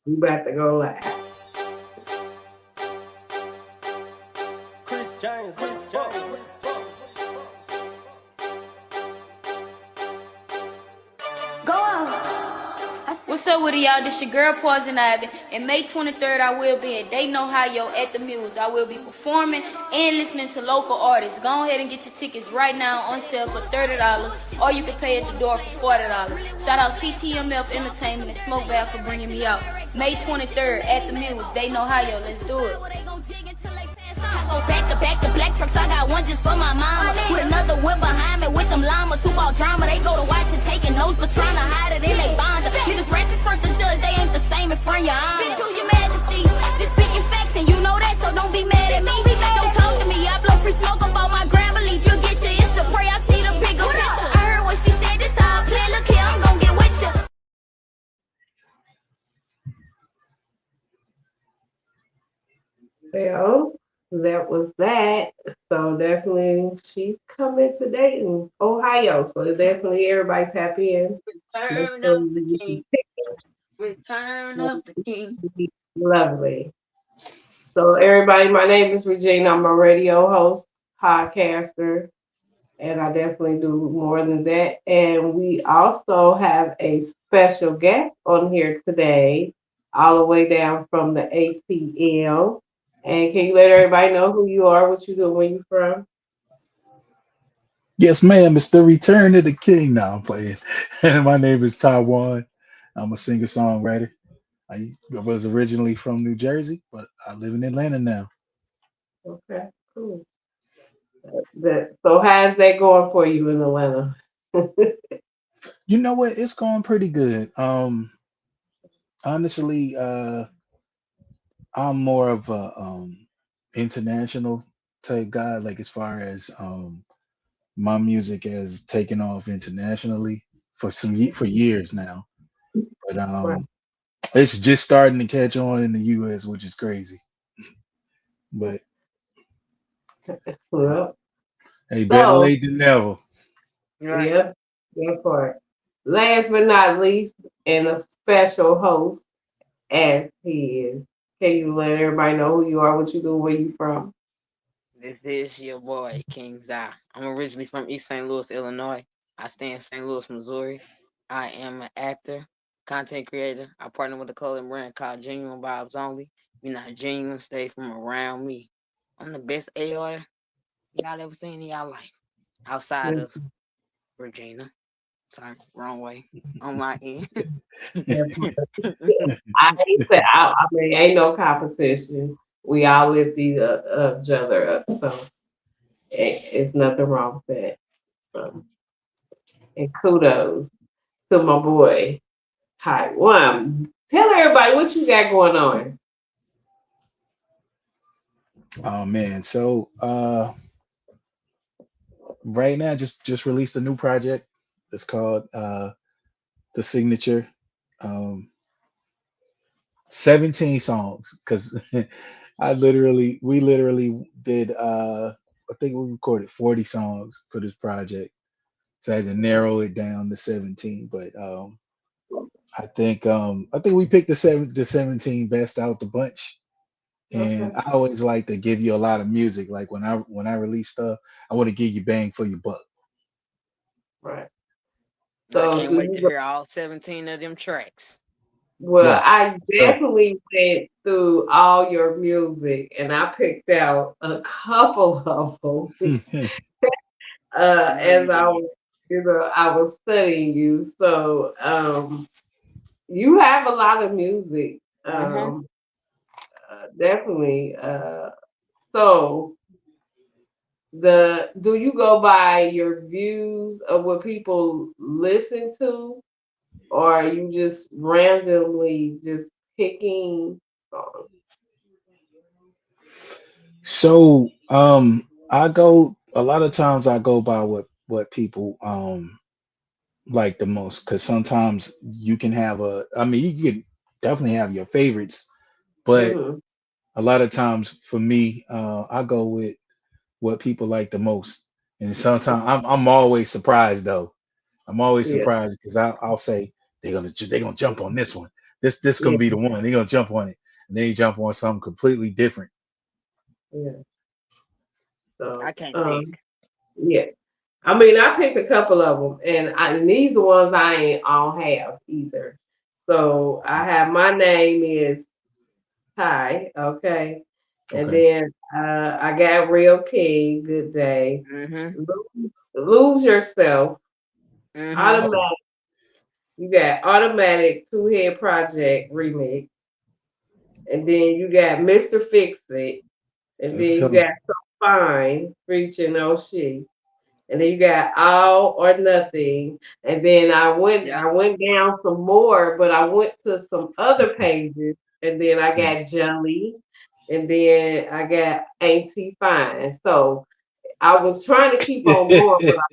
We about to go live. Chris James, Chris James. Go on. What's up with it, y'all? This your girl Poison Ivy. And May 23rd, I will be at Dayton, Ohio at the Muse. I will be performing and listening to local artists. Go ahead and get your tickets right now on sale for $30, or you can pay at the door for $40. Shout out CTMF Entertainment and Smoke Bag for bringing me out. May 23rd at the Muse, Dayton, Ohio. Let's do it. I go back to black trucks. I got one just for my mama. With another whip behind me with them llamas who bought drama. They go to watch and taking notes, but trying to hide it in they binder. Niggas ratchet front the judge, they ain't the same in front of your honor. Bitch, who your majesty? Just speaking facts and you know that, so don't be mad at me. Don't talk to me, I blow free smoke up on my grand belief. You'll get your issue, pray I see the bigger picture. I heard what she said, this how I play. Look here, I'm gonna get with you. Well, that was that. So definitely she's coming to Dayton, Ohio. So definitely everybody tap in. Return of the King. Return of the King. Lovely. So everybody, my name is Regina. I'm a radio host, podcaster, and I definitely do more than that. And we also have a special guest on here today, all the way down from the ATL. And can you let everybody know who you are, what you do, where you from? Yes, ma'am. It's the return of the king. Now I'm playing. And my name is Juan. I'm a singer-songwriter. I was originally from New Jersey, but I live in Atlanta now. Okay, cool. So how's that going for you in Atlanta? You know what? It's going pretty good. Honestly, I'm more of a international type guy. Like as far as my music has taken off internationally for for years now. But Right. it's just starting to catch on in the US, which is crazy. But Well, hey, better so late than never. Right. yep, that part. Last but not least, and a special host as he is. Can you let everybody know who you are, what you do, where you from? This is your boy, King Zai. I'm originally from East St. Louis, Illinois. I stay in St. Louis, Missouri. I am an actor, content creator. I partner with a clothing brand called Genuine Vibes Only. You're not genuine, stay from around me. I'm the best AR y'all ever seen in y'all life. Outside of Regina. Sorry, wrong way. On my end. I mean, ain't no competition. We all lift each other up, so it's nothing wrong with that. So, and kudos to my boy. Hi, Juan. Tell everybody what you got going on. Oh man. So right now just released a new project. It's called The Signature. Um 17 songs because we literally did I think we recorded 40 songs for this project. So I had to narrow it down to 17. But I think we picked the 17 best out the bunch. And Okay, I always like to give you a lot of music. Like when I release stuff, I want to give you bang for your buck. right. I So, can't do wait to you, hear all 17 of them tracks. well, Yeah. I So definitely went through all your music and I picked out a couple of them I know as you I did. was, I was studying you. So, you have a lot of music. Mm-hmm. Definitely. So do you go by your views of what people listen to, or are you just randomly just picking songs? so I go a lot of times I go by what people like the most because sometimes you can have I mean you can definitely have your favorites, but Hmm. a lot of times for me I go with what people like the most. And sometimes I'm always surprised though. I'm always Yeah. surprised because I'll say they're gonna jump on this one. This Yeah, gonna be the one. They gonna jump on it, and then he jump on something completely different. yeah. I So, can't pick. yeah. I mean, I picked a couple of them, and these the ones I ain't all have either. So I have my name is Ty, okay, and Okay, then I got Real King, Good Day, Mm-hmm. Lose Yourself, Mm-hmm. oh, Automatic. You got Automatic Two Head Project remix, and then you got Mr. Fix It, and let's then you go. got So Fine, preaching O'Shea. And then you got all or nothing. And then Yep. I went down some more, but I went to some other pages, and then I Yeah. got Jelly, and then I got Auntie Fine. So I was trying to keep on going, but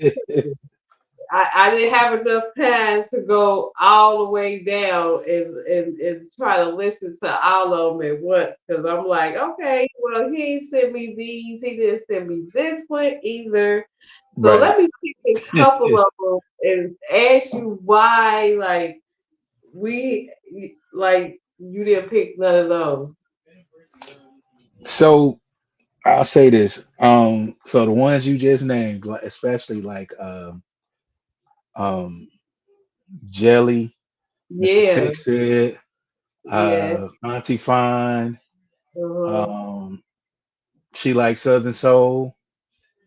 I didn't have enough time to go all the way down and try to listen to all of them at once. Because I'm like, okay, well, he ain't sent me these. He didn't send me this one either. So Right. let me pick a couple of them and ask you why, we, like, you didn't pick none of those. So I'll say this. So the ones you just named, like especially like um Jelly, Mr. Yeah, Fix It, yeah, Auntie Fine, uh-huh, um, She Likes Southern Soul.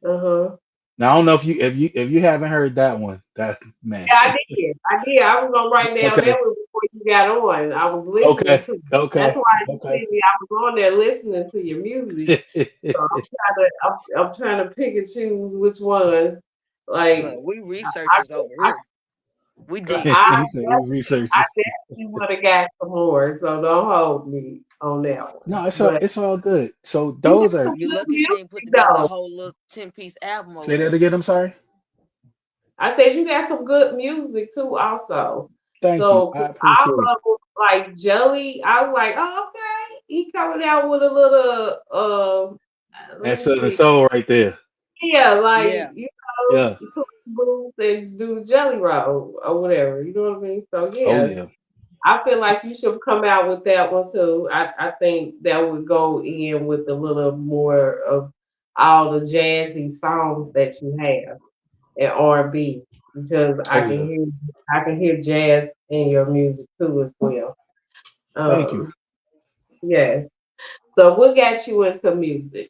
uh-huh. Now I don't know if you haven't heard that one, that man. Yeah, I did. I did. I was gonna write down that Okay, one before you got on. I was listening okay, to. That's okay, why you okay. see me. I was on there listening to your music. So I'm trying to pick and choose which ones. Like Look, we I, researchers over here. We dig. I He said we I researching. definitely would have got some more, so don't hold me on that one. No, But it's all good. So you those got are some You good lucky she ain't put music together a though. whole little 10-piece album over say that there. again. I'm sorry. I said you got some good music too, also. Thank you. So I 'cause I appreciate it. love like Jelly. I was like, oh, okay, he coming out with a little. Let That's me Southern see. Soul right there. Yeah, like Yeah. Yeah. you put boots and do Jelly Roll or whatever. You know what I mean? So Oh yeah, yeah. I feel like you should come out with that one too. I think that would go in with a little more of all the jazzy songs that you have and R&B because Oh yeah. I can hear jazz in your music too as well. Thank you. Um, yes. So what got you into music?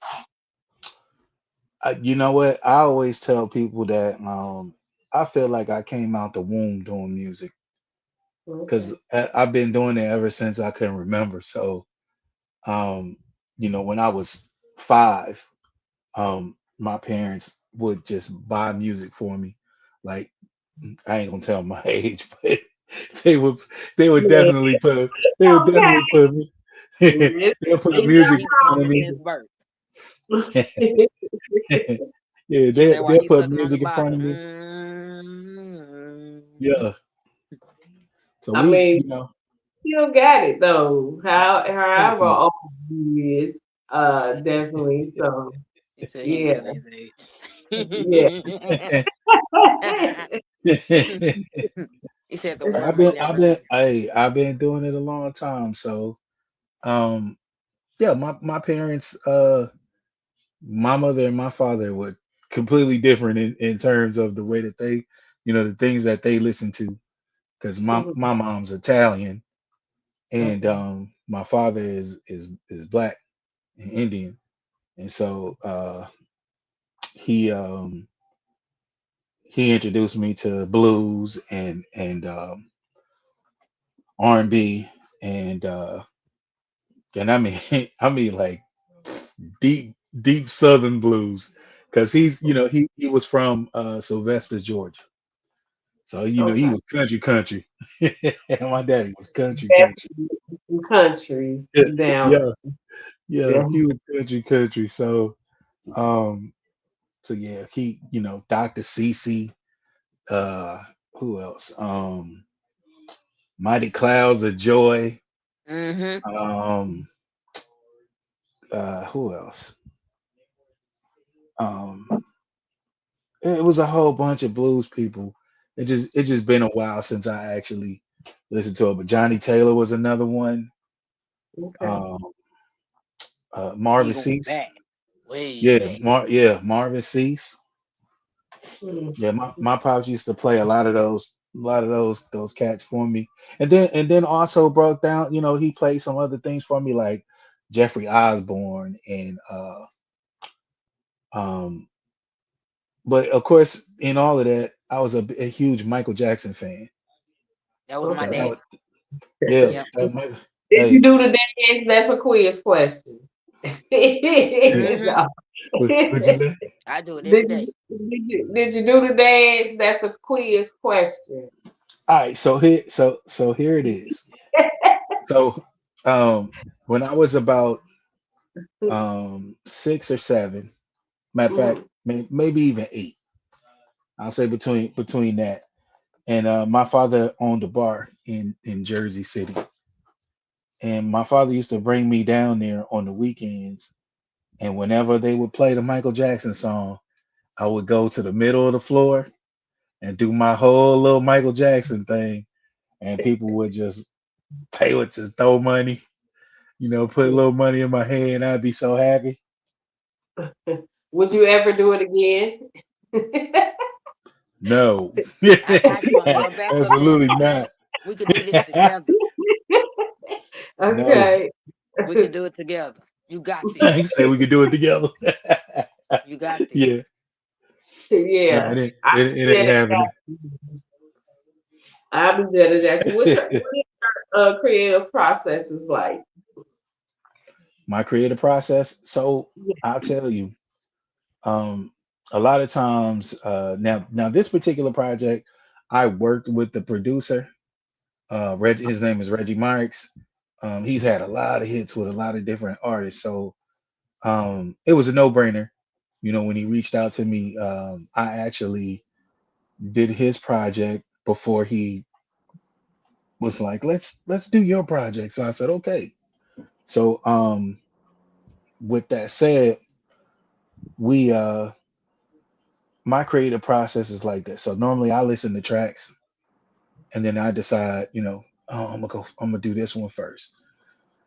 You know what? I always tell people that I feel like I came out the womb doing music because Okay. I've been doing it ever since I can remember. So um, when I was 5, my parents would just buy music for me. Like I ain't gonna tell my age, but they would they would Yeah. definitely put they would definitely Okay. put me It's, they'll put it's He music he in front of talking me. his birth. Yeah, He say while they'll he put sucking on the music in front bottle. of me. Mm-hmm. Yeah. So I we, mean, still got it though. thank However you. old he is, definitely. So He said he ain't yeah, telling his age. yeah. He said the one may never know. I've been doing it a long time. So um yeah, my parents, my mother and my father were completely different in terms of the way that they, the things that they listen to. Because Mhm. my mom's Italian and Okay. my father is black and Indian. And so he he introduced me to blues and R&B and I mean I mean like deep Southern blues because he was from Sylvester, Georgia. So he Okay. was country. And my daddy was country. Definitely some countries Yeah, down. yeah, yeah. Yeah. He was country. Um, so yeah, he Dr. Cece, uh, who else? Mighty Clouds of Joy. Mm-hmm. Um, who else? Um, it was a whole bunch of blues people. It just been a while since I actually listen to it. But Johnny Taylor was another one. Okay. Um, We Marvin going Cease. back, way Yeah, back. Marvin Cease. Mm. Yeah, my pops used to play a lot of those cats for me. And then also broke down, he played some other things for me like Jeffrey Osborne and um but of course in all of that, I was a huge Michael Jackson fan. That was my Okay. That daddy. was yeah, Yep. Did you hey, do the dance? That's a quiz question. Hmm. No. what you say? I do it every Did day. you do the dance? That's a quiz question. All right, so here it is. So when I was about 6 or 7, matter of fact, Mhm. maybe even 8, I'll say between that. And my father owned a bar in Jersey City, and my father used to bring me down there on the weekends. And whenever they would play the Michael Jackson song, I would go to the middle of the floor and do my whole little Michael Jackson thing, and people would just they would just throw money, put a little money in my hand. I'd be so happy. Would you ever do it again? No, I got you on my backup absolutely dancer. not. We could do this together. No, Okay. We could do it together. You got I this. say we could do it together. You got this. Yeah, no, Yeah. it ain't, I it, it be ain't Janet happening. Jackson. I'll be Janet Jackson. What your creative process is like? My creative process. So I'll tell you, um, a lot of times, now this particular project, I worked with the producer. His name is Reggie Marks. He's had a lot of hits with a lot of different artists, so it was a no-brainer. When he reached out to me, I actually did his project before he was like, let's do your project. So I said, okay. So with that said, we my creative process is like this. So normally I listen to tracks and then I decide, oh, I'm gonna do this one first.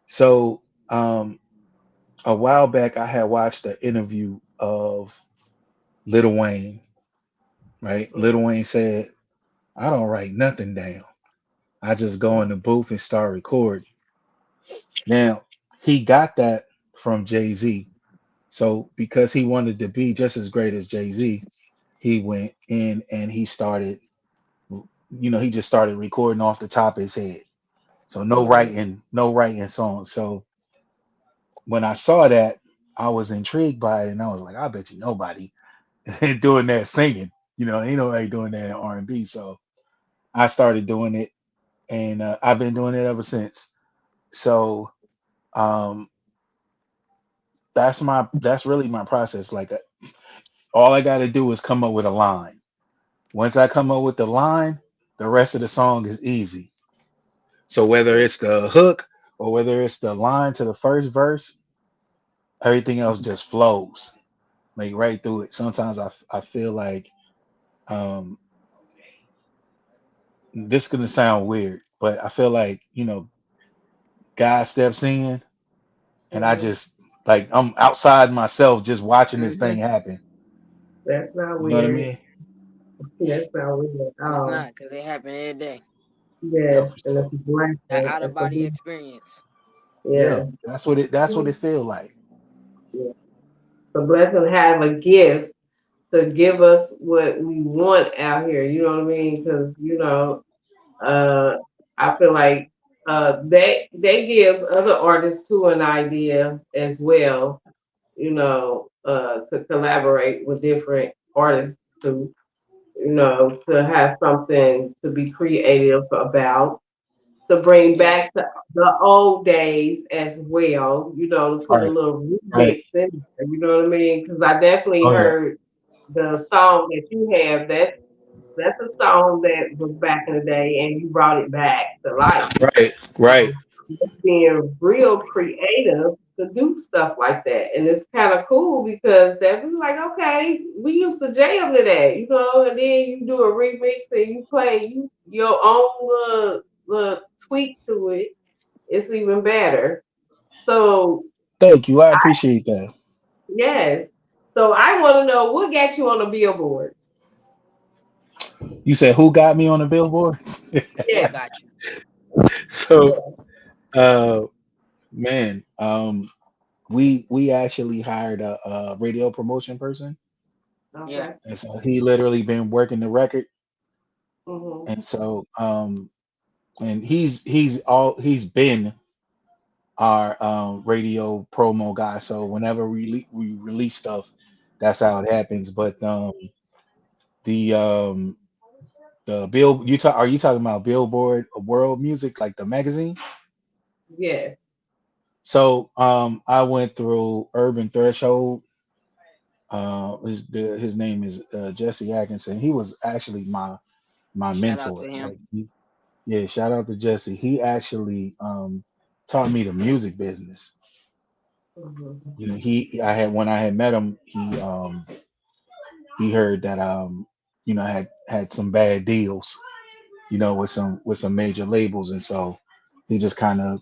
So a while back I had watched an interview of Lil Wayne, right? Lil Wayne said, I don't write nothing down. I just go in the booth and start recording. Now, he got that from Jay-Z. So because he wanted to be just as great as Jay-Z, he went in and he just started recording off the top of his head. So no writing songs. So when I saw that, I was intrigued by it, and I was like, I bet you nobody is doing that singing. Ain't nobody doing that in R&B. So I started doing it, and I've been doing it ever since. So um, that's really my process. Like all I got to do is come up with a line. Once I come up with the line, the rest of the song is easy. So whether it's the hook or whether it's the line to the first verse, everything else just flows like right through it. Sometimes I feel like um this is gonna sound weird, but I feel like God steps in and I Mhm. just like I'm outside myself just watching this thing Mhm. happen. That's not You know what I weird. mean? That's not weird at It's all. not because it happen every day. Yeah, for Yes, and it's sure. a That blessing. out of It's a body blessing. experience. Yeah, Yeah. that's what it feel like. Yeah. The blessing to have a gift to give us what we want out here. You know what I mean? Because uh, I feel like that gives other artists too an idea as well. To collaborate with different artists to have something to be creative about, to bring Yeah. back the old days as well, to put a Right, little right. remix in there, you know what I mean? Because I definitely Oh yeah. heard the song that you have. That's a song that was back in the day, and you brought it back to life. Right, right. Being real creative to do stuff like that. And it's kind of cool because that was like, okay, we used to jam to that, and then you do a remix and you play your own little tweak to it, it's even better. So Thank you. I appreciate that. yes. So I want to know what got you on the billboards. You said who got me on the billboards? Who Yeah. got you? So, uh, man, we actually hired a radio promotion person, Yeah. Okay. and so he literally been working the record, Mhm. and so and he's been our radio promo guy. So whenever we release stuff, that's how it happens. But the bill you talk are you talking about Billboard World Music, like the magazine? Yes. So I went through Urban Threshold. His name is Jesse Atkinson. He was actually my Shout out to mentor. him. Yeah, shout out to Jesse. He actually taught me the music business. Mhm. You know, I had when I had met him, he heard that I had some bad deals, with some major labels, and so he just kind of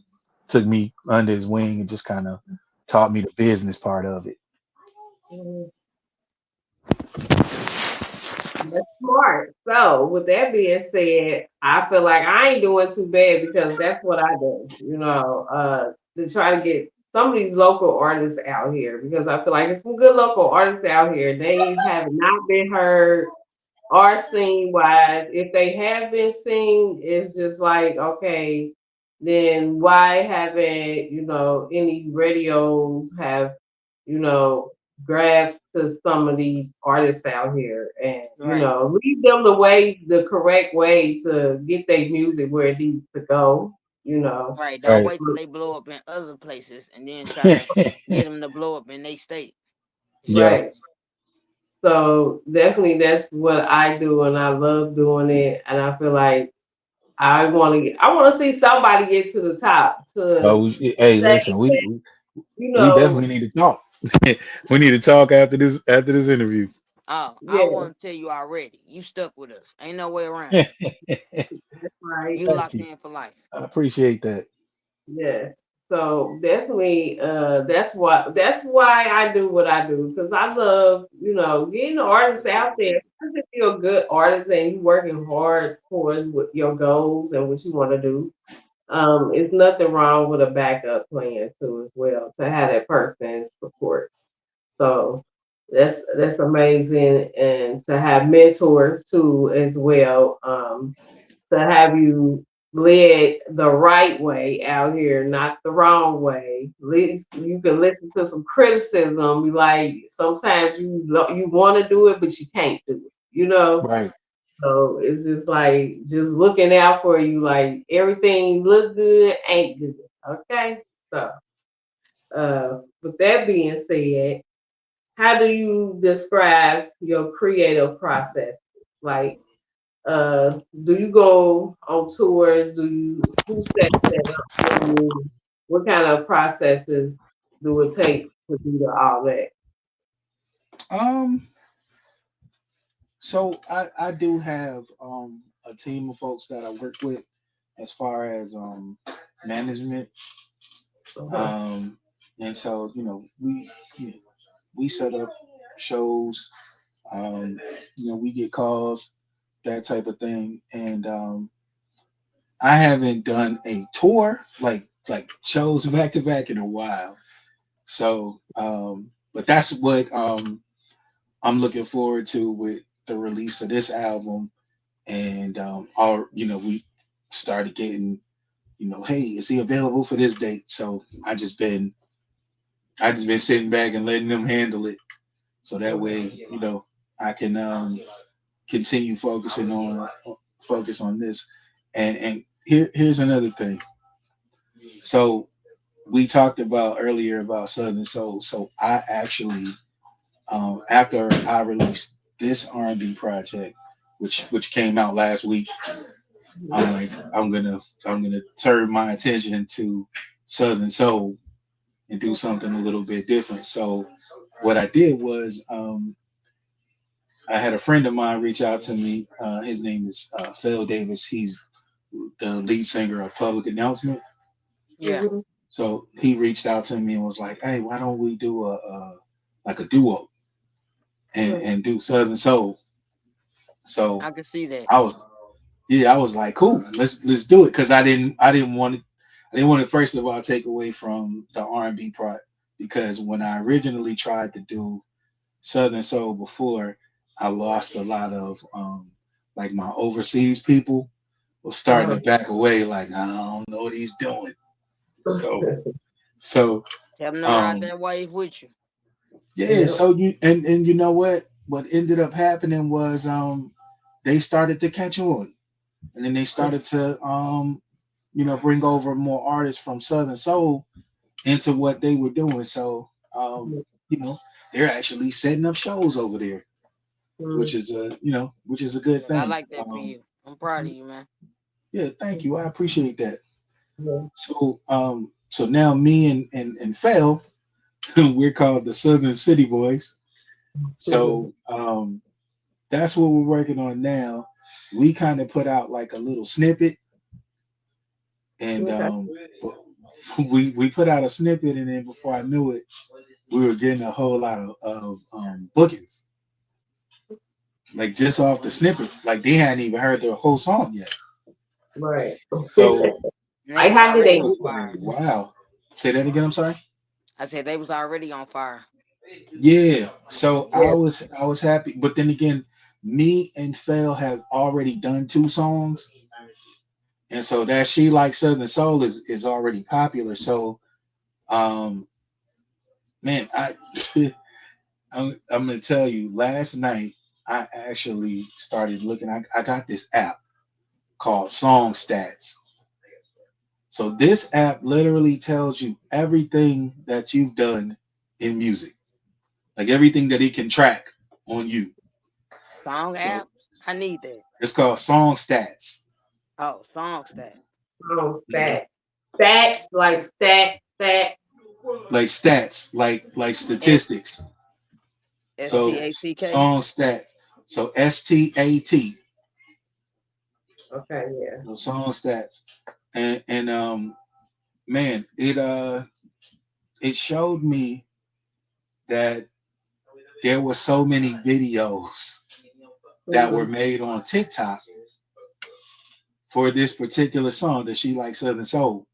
took me under his wing and just kind of taught me the business part of it. Mhm. That's smart. So, with that being said, I feel like I ain't doing too bad because that's what I do, to try to get some of these local artists out here because I feel like there's some good local artists out here. They have not been heard or seen wise. If they have been seen, it's just like, okay, then why haven't, any radios have, you know, grabs to some of these artists out here and, Right. lead them the correct way to get their music where it needs to go, you know. Right. Don't Right. wait till they blow up in other places and then try to get them to blow up in they state. Yep. Right. So definitely that's what I do and I love doing it. And I feel like I want to see somebody get to the top to Hey, say listen, that, you we know, definitely need to talk. We need to talk after this interview. Oh, I yeah, want to tell you already. You stuck with us. Ain't no way around it. Thank that's right. You locked you. in for life. I appreciate that. Yes. So definitely that's why I do what I do because I love, getting the artists out there. Especially if you're a good artist and you working hard towards what your goals and what you want to do. It's nothing wrong with a backup plan too as well to have that person support. So that's amazing and to have mentors too as well. To have you led the right way out here, not the wrong way. At least you can listen to some criticism. Be like sometimes you want to do it, but you can't do it. Right. So it's just like just looking out for you. Like everything look good, ain't good. Okay. So with that being said, how do you describe your creative process? Like do you go on tours? Who sets that up for you? What kind of processes do it take to do all that? Um. So I do have a team of folks that I work with as far as management. Okay. Um. And so we set up shows. Um. We get calls, that type of thing, and I haven't done a tour like shows back to back in a while. So, but that's what I'm looking forward to with the release of this album. And we started getting, hey, is he available for this date? So I just been sitting back and letting them handle it. So that way, I can continue focus on this. And here's another thing. So we talked about earlier about Southern Soul. So I actually, after I released this R&B project, which came out last week, I'm like, I'm gonna turn my attention to Southern Soul and do something a little bit different. So what I did was, I had a friend of mine reach out to me. His name is Phil Davis. He's the lead singer of Public Announcement. Yeah, Mhm. So he reached out to me and was like, "Hey, why don't we do a like a duo Right. and do Southern Soul?" So I can see that. I was yeah, I was like, "Cool, let's do it," because I didn't want to first of all take away from the R&B part because when I originally tried to do Southern Soul before, I lost a lot of like my overseas people was starting to Uh-huh. back away, like I don't know what he's doing. So Tell them to ride um that wave with you. yeah, Yep. so you and you know what ended up happening was they started to catch on and then they started to bring over more artists from Southern Soul into what they were doing. So you know they're actually setting up shows over there, which Mhm. is which is a good I thing. like that for you. I'm proud of you, man. Yeah, thank you. I appreciate that. Mhm. So now me and Fel, we're called the Southern City Boys. Mhm. So that's what we're working on now. We kind of put out like a little snippet, and Okay. we put out a snippet, and then before I knew it, we were getting a whole lot of bookings, like just off the snippet. Like they hadn't even heard the whole song yet. Right. So And they Like, was how did I they already do on was that? like, fire. wow. Say that again. I'm sorry. I said they was already on fire. Yeah. So Yeah. I was happy, but then again, me and Phil have already done two songs, and so that She Likes Southern Soul is already popular. So um man, I'm gonna tell you, last night I actually started looking. I got this app called Song Stats. So this app literally tells you everything that you've done in music, like everything that it can track on you. Song So app? I need that. it's called Song Stats. Oh, song stat. Oh, Mhm. stats. Stats, like stats. Like stats, like S statistics. S So T A C K. song stats. So STAT. Okay, yeah. So song stats. And man, it showed me that there were so many videos that were Mhm. made on TikTok for this particular song that She Likes Southern Soul.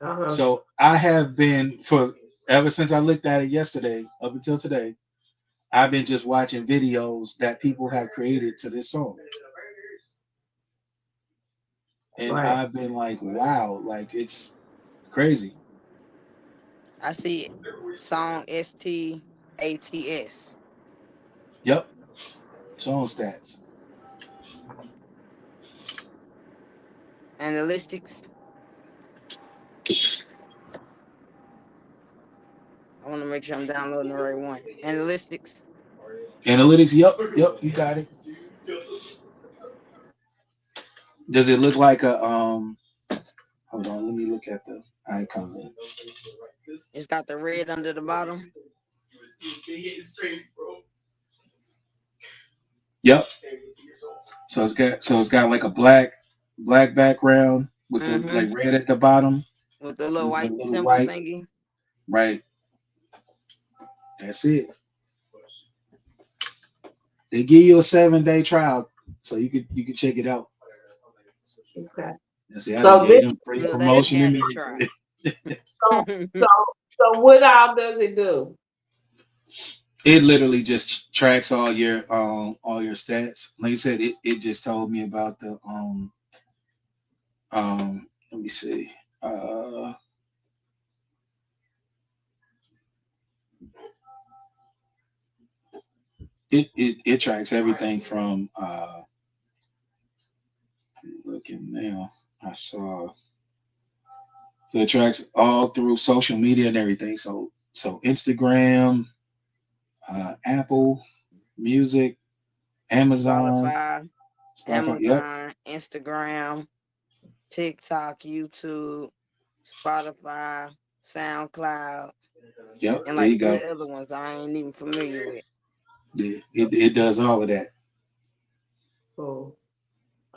Uh-huh. So I have been for ever since I looked at it yesterday up until today, I've been just watching videos that people have created to this song. And Right. I've been like, wow, like it's crazy. I see song STATS. Yep. Song stats. Analytics. I want to make sure I'm downloading the right one. Analytics. Analytics, yep, you got it. Does it look like a hold on, let me look at the icon. It's got the red under the bottom. Yep. So it's got like a black background with the Mm-hmm. like red at the bottom With the little with the white little symbol white. thingy. Right. That's it. They give you a 7-day trial, so you can check it out. Okay. And see, I done So gave this them free Look, they done promotion got and it trial. everything. so so what all does it do? It literally just tracks all your stats. Like I said, it just told me about the let me see. Uh it tracks everything from looking now. I saw so it tracks all through social media and everything. So Instagram, Apple Music, Amazon, Spotify, Spotify. Yep, Amazon, Instagram, TikTok, YouTube, Spotify, SoundCloud, yep. and There like you go. three other ones I ain't even familiar with. It does all of that. Cool.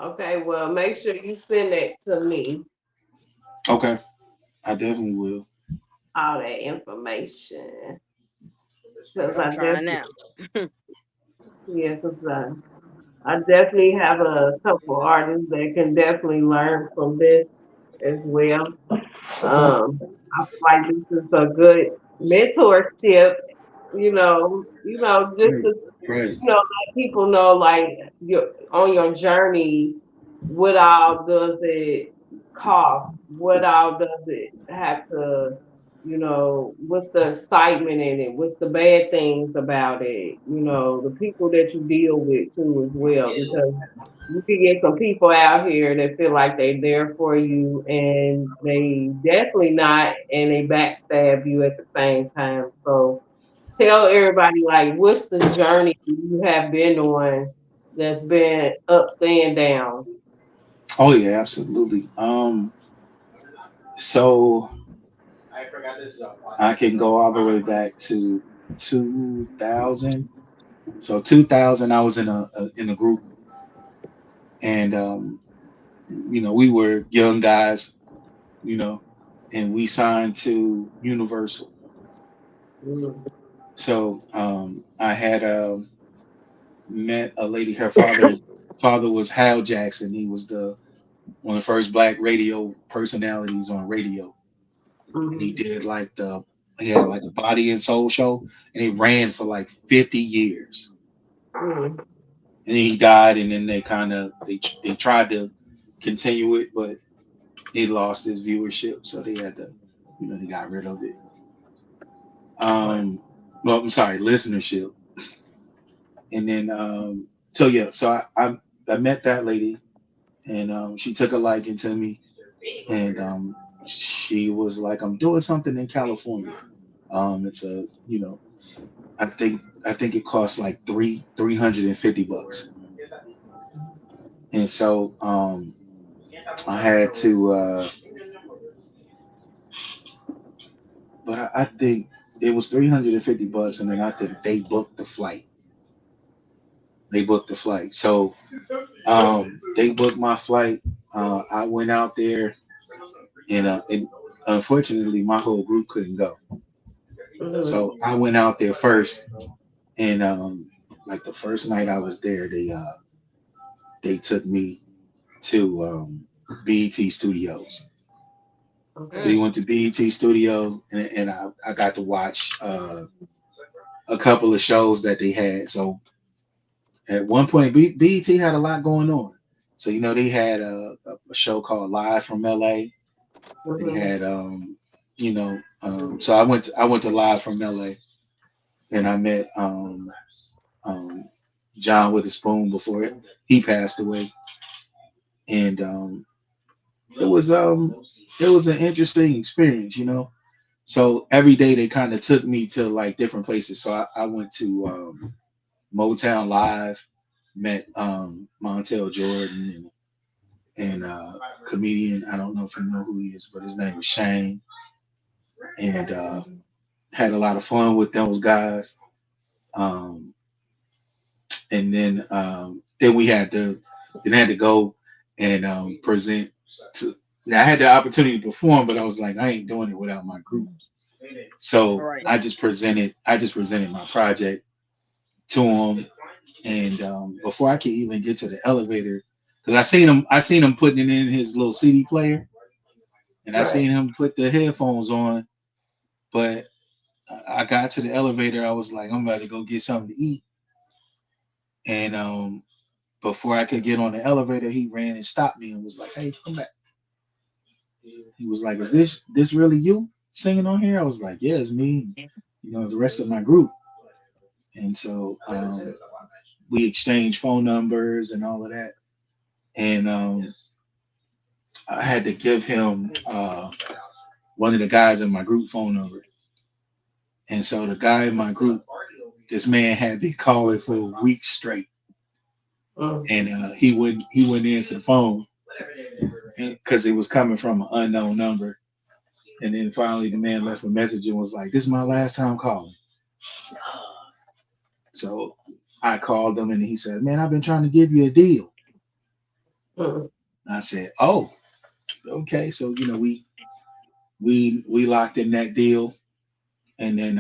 Okay, well, make sure you send that to me, Okay, I definitely will. all that information. Because I'm I trying definitely, now. yeah, because I definitely have a couple artists that can definitely learn from this as well. Okay. I feel like this is a good mentorship, just Right. to Right. let people know like your on your journey, what all does it cost? What all does it have to, what's the excitement in it? What's the bad things about it? The people that you deal with too as well, because you can get some people out here that feel like they're there for you and they definitely not, and they backstab you at the same time. So tell everybody like what's the journey you have been on that's been ups and downs. Oh yeah, absolutely. So I can go all the way back to 2000. So 2000, I was in a group, and we were young guys, you know, and we signed to Universal. Mm, So I had met a lady. Her father was Hal Jackson. He was the one of the first black radio personalities on radio, and he mhm, did he had like a body and soul show, and he ran for like 50 years. mhm, And then he died, and then they tried to continue it, but he lost his viewership, so they had to, they got rid of it. right. Um, well, I'm sorry, listenership. And then so yeah, so I met that lady, and she took a liking to me, and she was like, I'm doing something in California. It's a, I think it costs like $350. And so I had to but I think it was $350, and then I think they booked the flight. So they booked my flight. I went out there, and unfortunately my whole group couldn't go. Mhm, So I went out there first, and like the first night I was there, they took me to BET Studios. So okay. you went to BET Studio, and I got to watch a couple of shows that they had. So at one point, BET had a lot going on. So they had a show called Live from LA. They Mhm, had so I went to Live from LA, and I met um, John Witherspoon before he passed away, and it was um it was an interesting experience. So every day they kind of took me to like different places. So I went to Motown Live, met Montel Jordan, and comedian. I don't know if you know who he is, but his name was Shane, and had a lot of fun with those guys. Um, and then we had to go and present. Now I had the opportunity to perform, but I was like, I ain't doing it without my group. So Right. I just presented my project to him, and before I could even get to the elevator, because I seen him putting it in his little CD player, and I right. seen him put the headphones on, but I got to the elevator. I was like, I'm about to go get something to eat, and before I could get on the elevator, he ran and stopped me and was like, "Hey, come back." He was like, "Is this really you singing on here?" I was like, "Yeah, it's me. The rest of my group." And so we exchanged phone numbers and all of that. And I had to give him one of the guys in my group phone number. And so the guy in my group, this man had been calling for a week straight, Mm, and he wouldn't answer the phone because it was coming from an unknown number. And then finally, the man left a message and was like, "This is my last time calling." So I called him, and he said, "Man, I've been trying to give you a deal." Mm. I said, "Oh, okay." So we locked in that deal, and then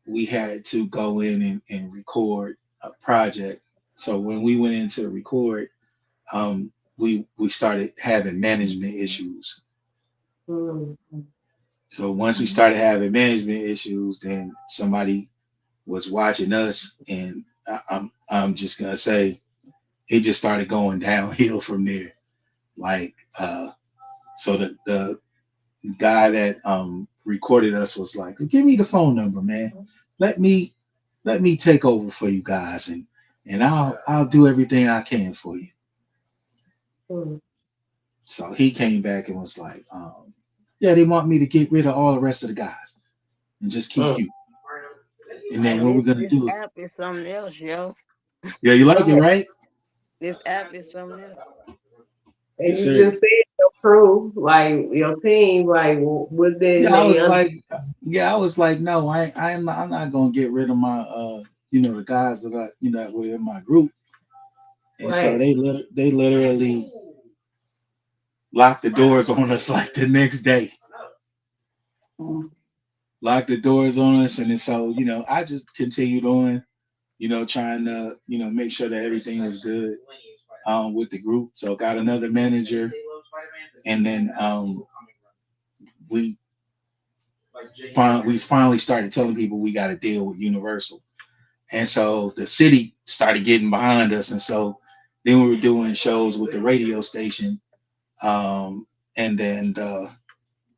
we had to go in and record a project. So when we went in to record, we started having management issues. Mm. So once we started having management issues, then somebody was watching us, and I'm just gonna say it just started going downhill from there. Like so the guy that recorded us was like, "Give me the phone number, man. Let me take over for you guys, and I'll do everything I can for you." Mm. So he came back and was like, "Yeah, they want me to get rid of all the rest of the guys and just keep Mm. you. And then Hey, what we're gonna this do?" app is something else, yo. Yeah, you like it, Okay. right? This app is something else. And Yes, you sir. just said your crew, like your team, like what did Yeah, I they was understand? like, no, I'm not gonna get rid of my, the guys that that were in my group. And so Right. they literally locked the doors on us like the next day. Mm. Locked the doors on us, and then so I just continued on, trying to make sure that everything was good with the group. So got another manager, and then we we finally started telling people we got to deal with Universal. And so the city started getting behind us. And so then we were doing shows with the radio station. Um, and then the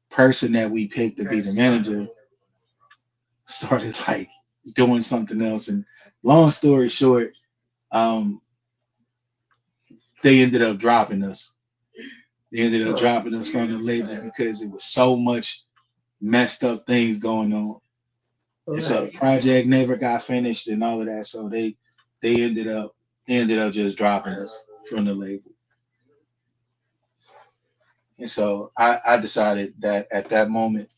person that we picked to be the manager started like doing something else. And long story short, um, they ended up dropping us. They ended up Mm. dropping us from the label because it was so much messed up things going on. And so the Right. project never got finished and all of that. So they ended up just dropping us from the label. And so I decided that at that moment,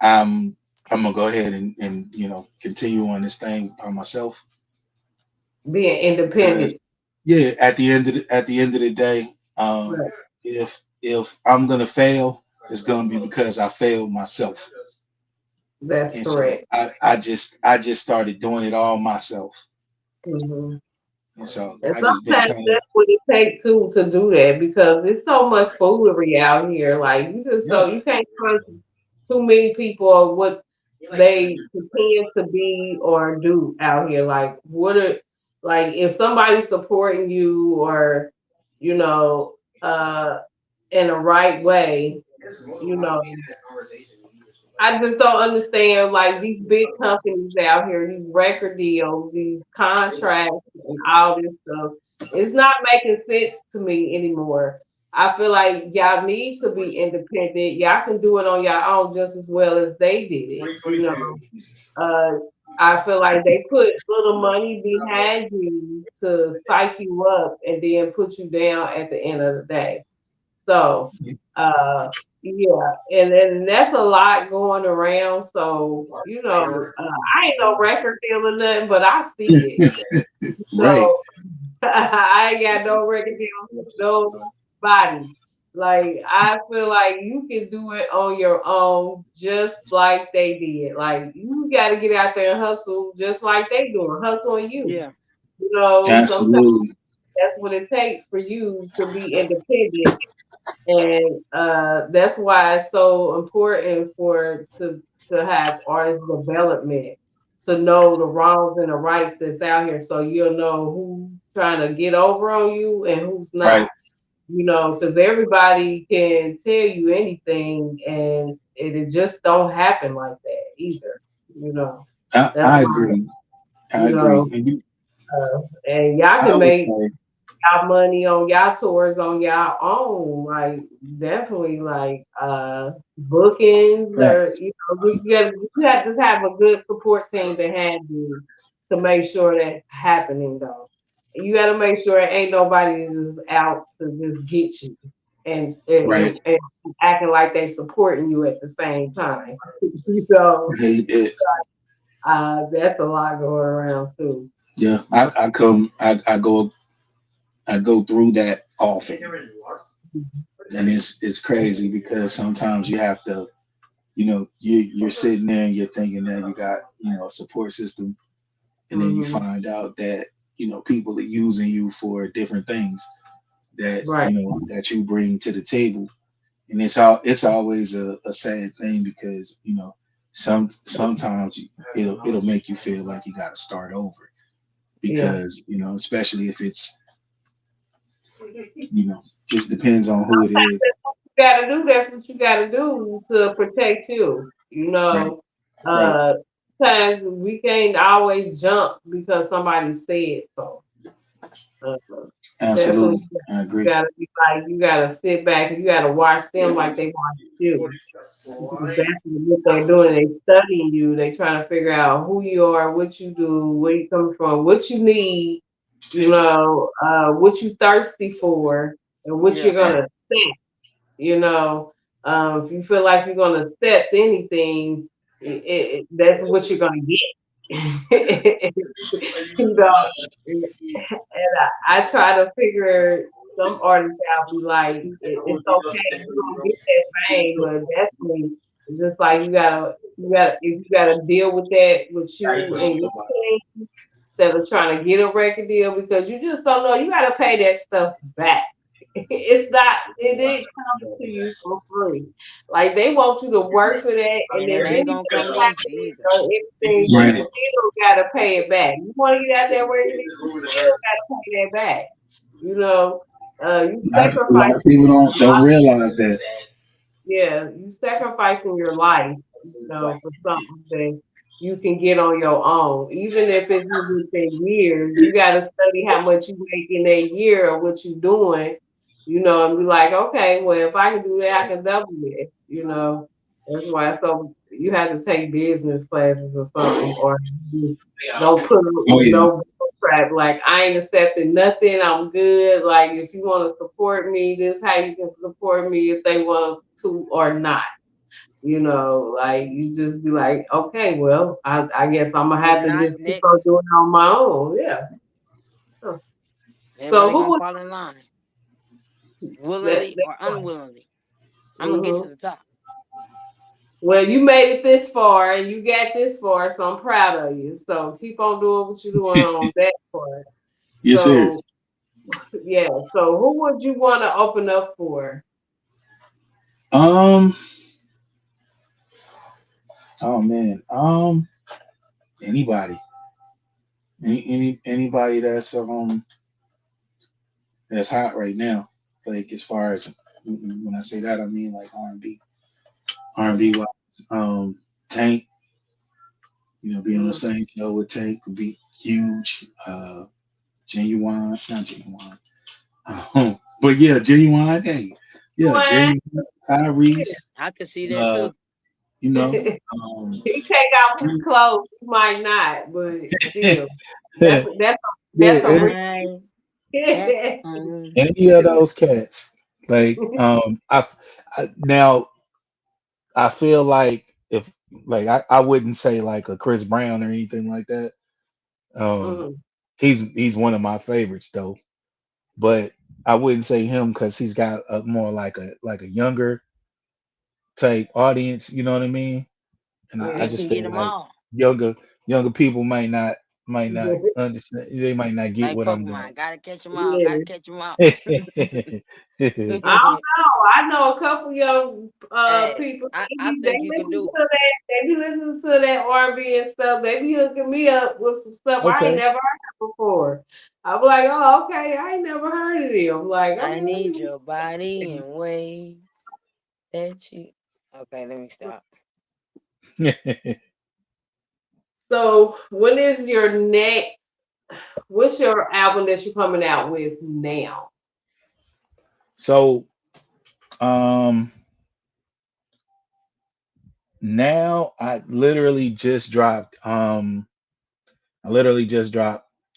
I'm gonna go ahead and continue on this thing by myself. Being Because independent. yeah, at the end of the day, Right. if I'm gonna fail, it's gonna be because I failed myself. That's And so correct. I just started doing it all myself. Hmm. And so And I just been sometimes kind of that's what it takes too to do that because it's so much foolery out here. Like you just yeah, don't, you can't trust too many people or what they pretend to be or do out here. Like what are like if somebody's supporting you or you know in the right way, you know I just don't understand like these big companies out here, these record deals, these contracts, and all this stuff. It's not making sense to me anymore. I feel like y'all need to be independent. Y'all can do it on your own just as well as they did it. Uh, I feel like they put little money behind you to psych you up and then put you down at the end of the day. So, uh, yeah, and that's a lot going around. So, I ain't no record deal or nothing, but I see it. right, So I ain't got no record deal with nobody. Like I feel like you can do it on your own, just like they did. Like you got to get out there and hustle, just like they doing, hustling you. Yeah. Sometimes absolutely, that's what it takes for you to be independent and that's why it's so important to have artist development to know the wrongs and the rights that's out here so you'll know who's trying to get over on you and who's right. not, because everybody can tell you anything and it just don't happen like that either, you know that's I why, agree. I you agree. know And and y'all I can would make say, y'all money on y'all tours on y'all own. Like definitely like bookings or facts. you have to have a good support team behind you to make sure that's happening though. You gotta make sure ain't nobody just out to just get you Right. and acting like they supporting you at the same time. So Yeah, that's a lot going around too. yeah. I go I go through that often, and it's crazy because sometimes you have to, you're sitting there and you're thinking that you got, a support system, and then you Mm-hmm. find out that people are using you for different things that Right. that you bring to the table, and it's always a sad thing because sometimes it'll make you feel like you got to start over Yeah. because especially if it's just depends on who it is. You gotta do. That's what you gotta do to protect you. Right, right. Uh, times we can't always jump because somebody said so. Uh, Definitely, Absolutely, I you agree. gotta be like, you gotta sit back and you gotta watch them like they watch you. Because that's what they're doing. They studying you. They trying to figure out who you are, what you do, where you come from, what you need. What you thirsty for, and what Yeah. you're gonna accept. You know, if you feel like you're gonna accept anything, that's what you're gonna get. you know, I try to figure some artists out. Be like, it's okay, you gonna get that fame, but definitely, it's just like if you gotta deal with that with you and your team instead of trying to get a record deal because you just don't know. You gotta pay that stuff back. It's not. It didn't come to you for free. Like they want you to work for that, and And if it ain't anything gonna come easy happens either. or anything, you Right. still gotta pay it back. You want to get out there where you still gotta pay that back. You know, you A lot sacrifice. of people don't realize that. Yeah, you sacrificing your life, for something that you can get on your own. Even if it's within years, you got to study how much you make in that year or what you're doing, and be like, okay, well, if I can do that, I can double it. That's why. So you have to take business classes or something, or just don't put up Oh with yeah. no crap. Like I ain't accepting nothing. I'm good. Like if you want to support me, this how you can support me if they want to or not. Like you just be like, okay, well, I guess I'm gonna If have to not, just keep on next. doing it on my own. Yeah. Huh. So Everybody who gonna was fall in line, that? willingly That or one? unwillingly. I'm gonna get to Hmm. the top. Well, you made it this far and you got this far, so I'm proud of you. So keep on doing what you're doing on that part. Yes, sir. So yeah. So who would you want to open up for? Um. Oh man. Anybody. Anybody that's hot right now. Like as far as when I say that, I mean like R&B. R&B Hmm. wise. Tank. Be on the Hmm. same show with Tank would be huge. Genuine, not genuine. But yeah, genuine. Hey, yeah, genuine. Tyrese. I could see that Uh, too. you know. He take off his clothes, he might not, but still, that's Yeah, that's that's a real. I at home. any of those cats. Like, now I feel like if like I wouldn't say like a Chris Brown or anything like that. Um, Mhm. he's one of my favorites though, but I wouldn't say him because he's got a more like a younger type audience. You know what I mean? And I He Yeah. just can get feel them like all. younger younger people might not understand. They might not get Like what I'm Pokemon. doing. Gotta catch them all. Gotta Yeah. catch them all. I don't know. I know a couple young Hey, people. I They think you can listen do to that. They be listening to that R&B and stuff. They be hooking me up with some stuff I ain't Okay. never heard of before. I'm like, oh, okay. I ain't never heard of them. I'm like, I okay, let need me. your body in ways that you. Okay, let me stop. So, when is your next? What's your album that you're coming out with now? So um now I literally just dropped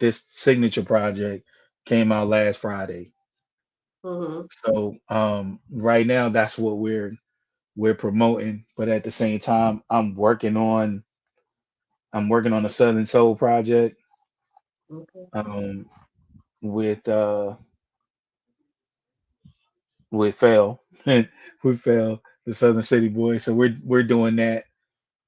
this signature project came out last Friday. Mm-hmm. So right now that's what we're promoting, but at the same time I'm working on a Southern Soul project Okay. um with with Phil. With Phil, the Southern City Boys. So we're doing that.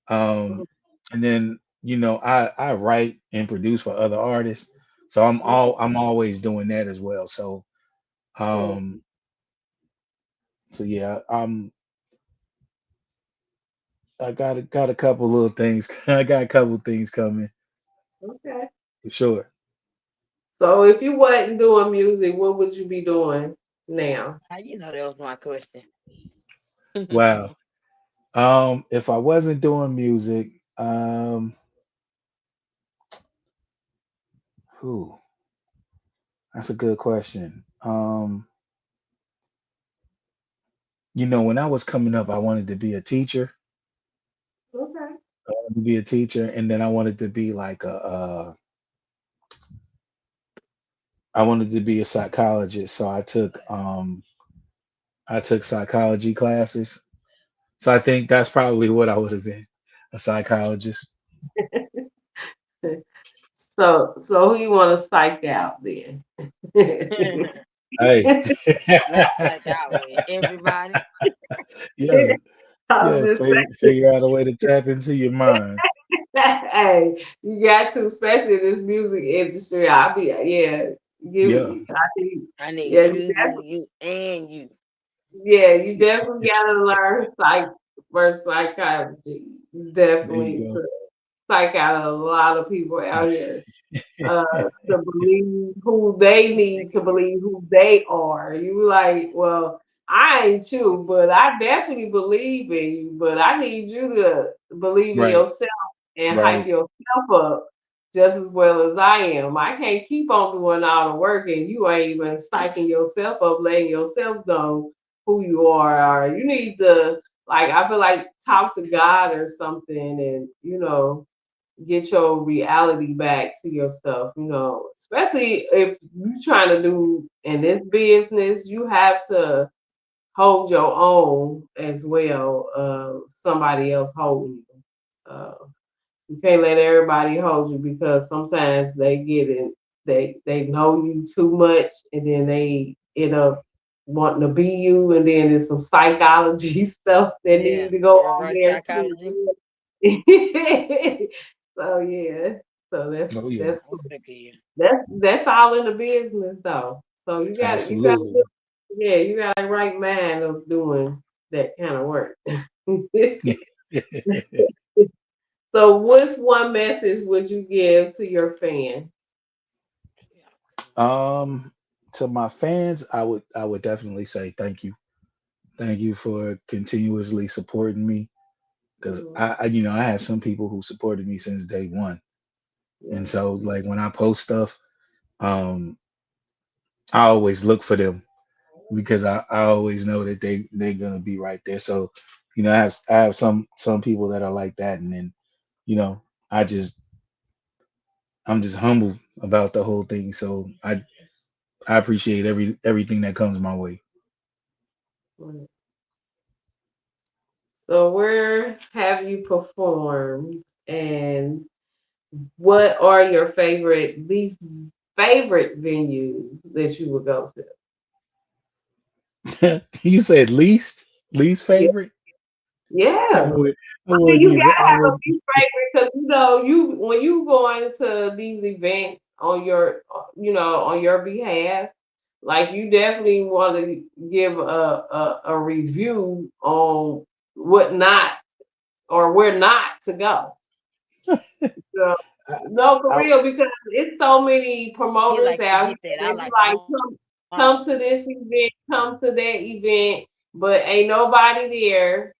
Um, and then I write and produce for other artists. So I'm always doing that as well. Mm, Um so yeah, I got a couple little things. I got a couple things coming okay. for sure. So if you wasn't doing music, what would you be doing now? How you know that was my question? Wow. If I wasn't doing music, who? That's a good question. When I was coming up, I wanted to be a teacher. Okay. I wanted to be a teacher, and then I wanted to be like I wanted to be a psychologist. So I took psychology classes. So I think that's probably what I would have been, a psychologist. So who you want to psych out then? Hey, Let's check out with everybody. yeah, I'm yeah. just Figure out a way to tap into your mind. hey, you got to, especially in this music industry. I'll be, yeah, Yeah, I think, I yeah, need you, and you. yeah, you definitely got to learn for psychology. You there you definitely go. to psych out a lot of people out here. uh, to believe who they need to believe who they are. You like, well, I ain't you, but I definitely believe in you. But I need you to believe in Right, yourself and hype right. yourself up just as well as I am. I can't keep on doing all the work and you ain't even psyching yourself up, letting yourself know who you are. Or you need to, like, I feel like talk to God or something and, get your reality back to your stuff, especially if you're trying to do in this business, you have to hold your own as well. Somebody else holding you. You can't let everybody hold you because sometimes they get it, they know you too much and then they end up wanting to be you and then there's some psychology stuff that Yeah, need to go on reverse there psychology. too. So yeah, so Oh yeah, that's I'm sick of you. that's all in the business though. So you got absolutely. yeah, you got a right mind of doing that kind of work. So what's one message would you give to your fan? um, to my fans, I would definitely say thank you. Thank you for continuously supporting me because Mhm. I have some people who supported me since day one, and Yeah. so like when I post stuff, um, I always look for them because I always know that they're gonna be right there. So, I have some people that are like that, and then you know I just I'm just humble about the whole thing. So I appreciate everything that comes my way. Right. So where have you performed and what are your least favorite venues that you would go to? You said least Yeah. favorite. I Yeah. would I I mean, wouldn't you even gotta I have a would least favorite because you when you go into these events on your on your behalf, like you definitely want to give a review on what not or where not to go. So, I, no, for I, real, because it's so many He promoters like to out get here. that. I They be like a like, come to this event, come to that event, but ain't nobody there.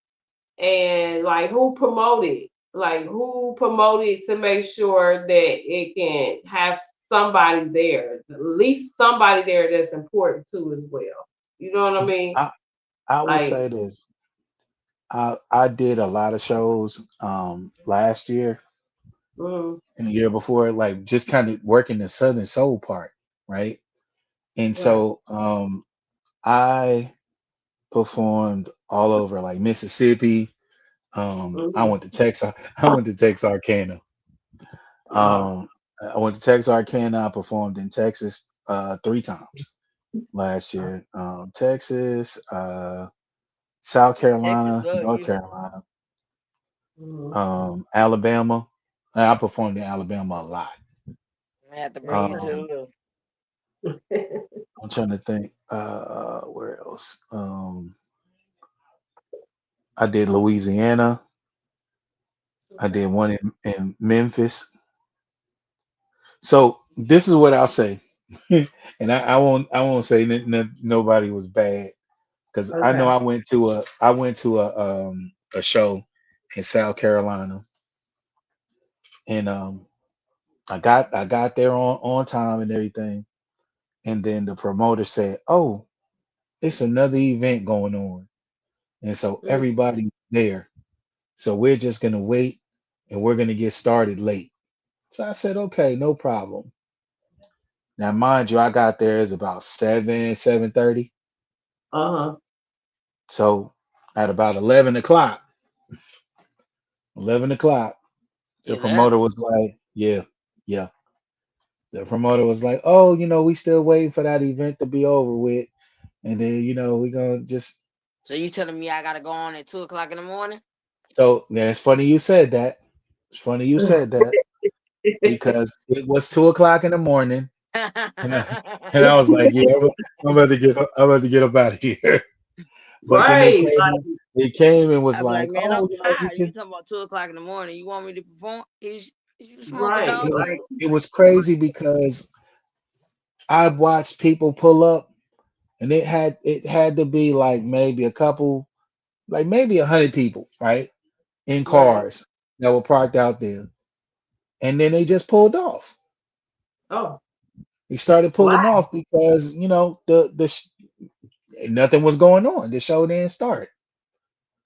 And like, who promoted? Like, who promoted to make sure that it can have somebody there, at least somebody there that's important too as well. You know what I mean? I I will Like, say this. I did a lot of shows last year mm, and the year before, like just kind of working the Southern Soul part, right? And right. so I performed all over like Mississippi. I Mm, went to Texas. I went to Texarkana. uh, Um, I went to Texarkana. I performed in Texas 3 times. last year. Texas, South Texas Carolina, love North you. Carolina, Mhm. Alabama. I performed in Alabama a lot. I have to bring you to the Um, look. I'm trying to think. Where else? I did Louisiana. I did Okay. one in Memphis. So this is what I'll say, and I won't say nobody was bad because I know Okay. I went to a show in South Carolina, and I got there on time and everything, and then the promoter said, "Oh, it's another event going on," and so Mm. everybody's there, so we're just gonna wait, and we're gonna get started late. So I said, "Okay, no problem." Now, mind you, I got there is about 7:30. Uh-huh. So at about 11 o'clock, the promoter 11. was like, "Yeah, yeah." The promoter was like, "Oh, we still waiting for that event to be over with, and then we gonna just." So you telling me I gotta go on at 2 o'clock in the morning? So yeah, it's funny you said that. It's funny you said that because it was 2 o'clock in the morning, and I was like, "Yeah, I'm about to get up out of here." But then Right. Like, they came and was I'm like, like, man, I'm "Oh, you tired. You can." talking about 2 o'clock in the morning? You want me to perform? Is you smoke a right. dog? It was Like, it was crazy because I watched people pull up, and it had to be like maybe a couple, like maybe 100 people, right, in right. cars that were parked out there, and then they just pulled off. Oh, They started wow. pulling off because nothing was going on. The show didn't start.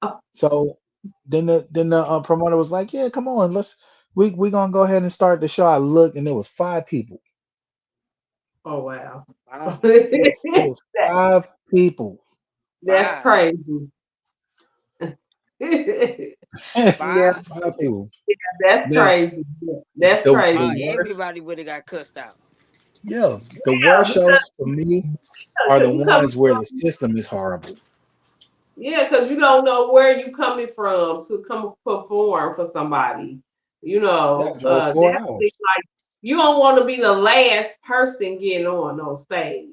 Oh, So then the promoter was like, "Yeah, come on, we gonna go ahead and start the show." I looked, and there was 5 people. oh wow. Wow. It was 5 people. That's Five. crazy. Yeah, 5. 5 people. that's Now crazy. Yeah, that's the Wow, crazy. worst, everybody would have got cussed out. yeah, the Yeah, worst shows for me are the because you come. ones where the system is horrible. Yeah, because you don't know where you coming from to come perform for somebody. Yeah, I drove four Definitely hours. like you don't want to be the last person getting on stage.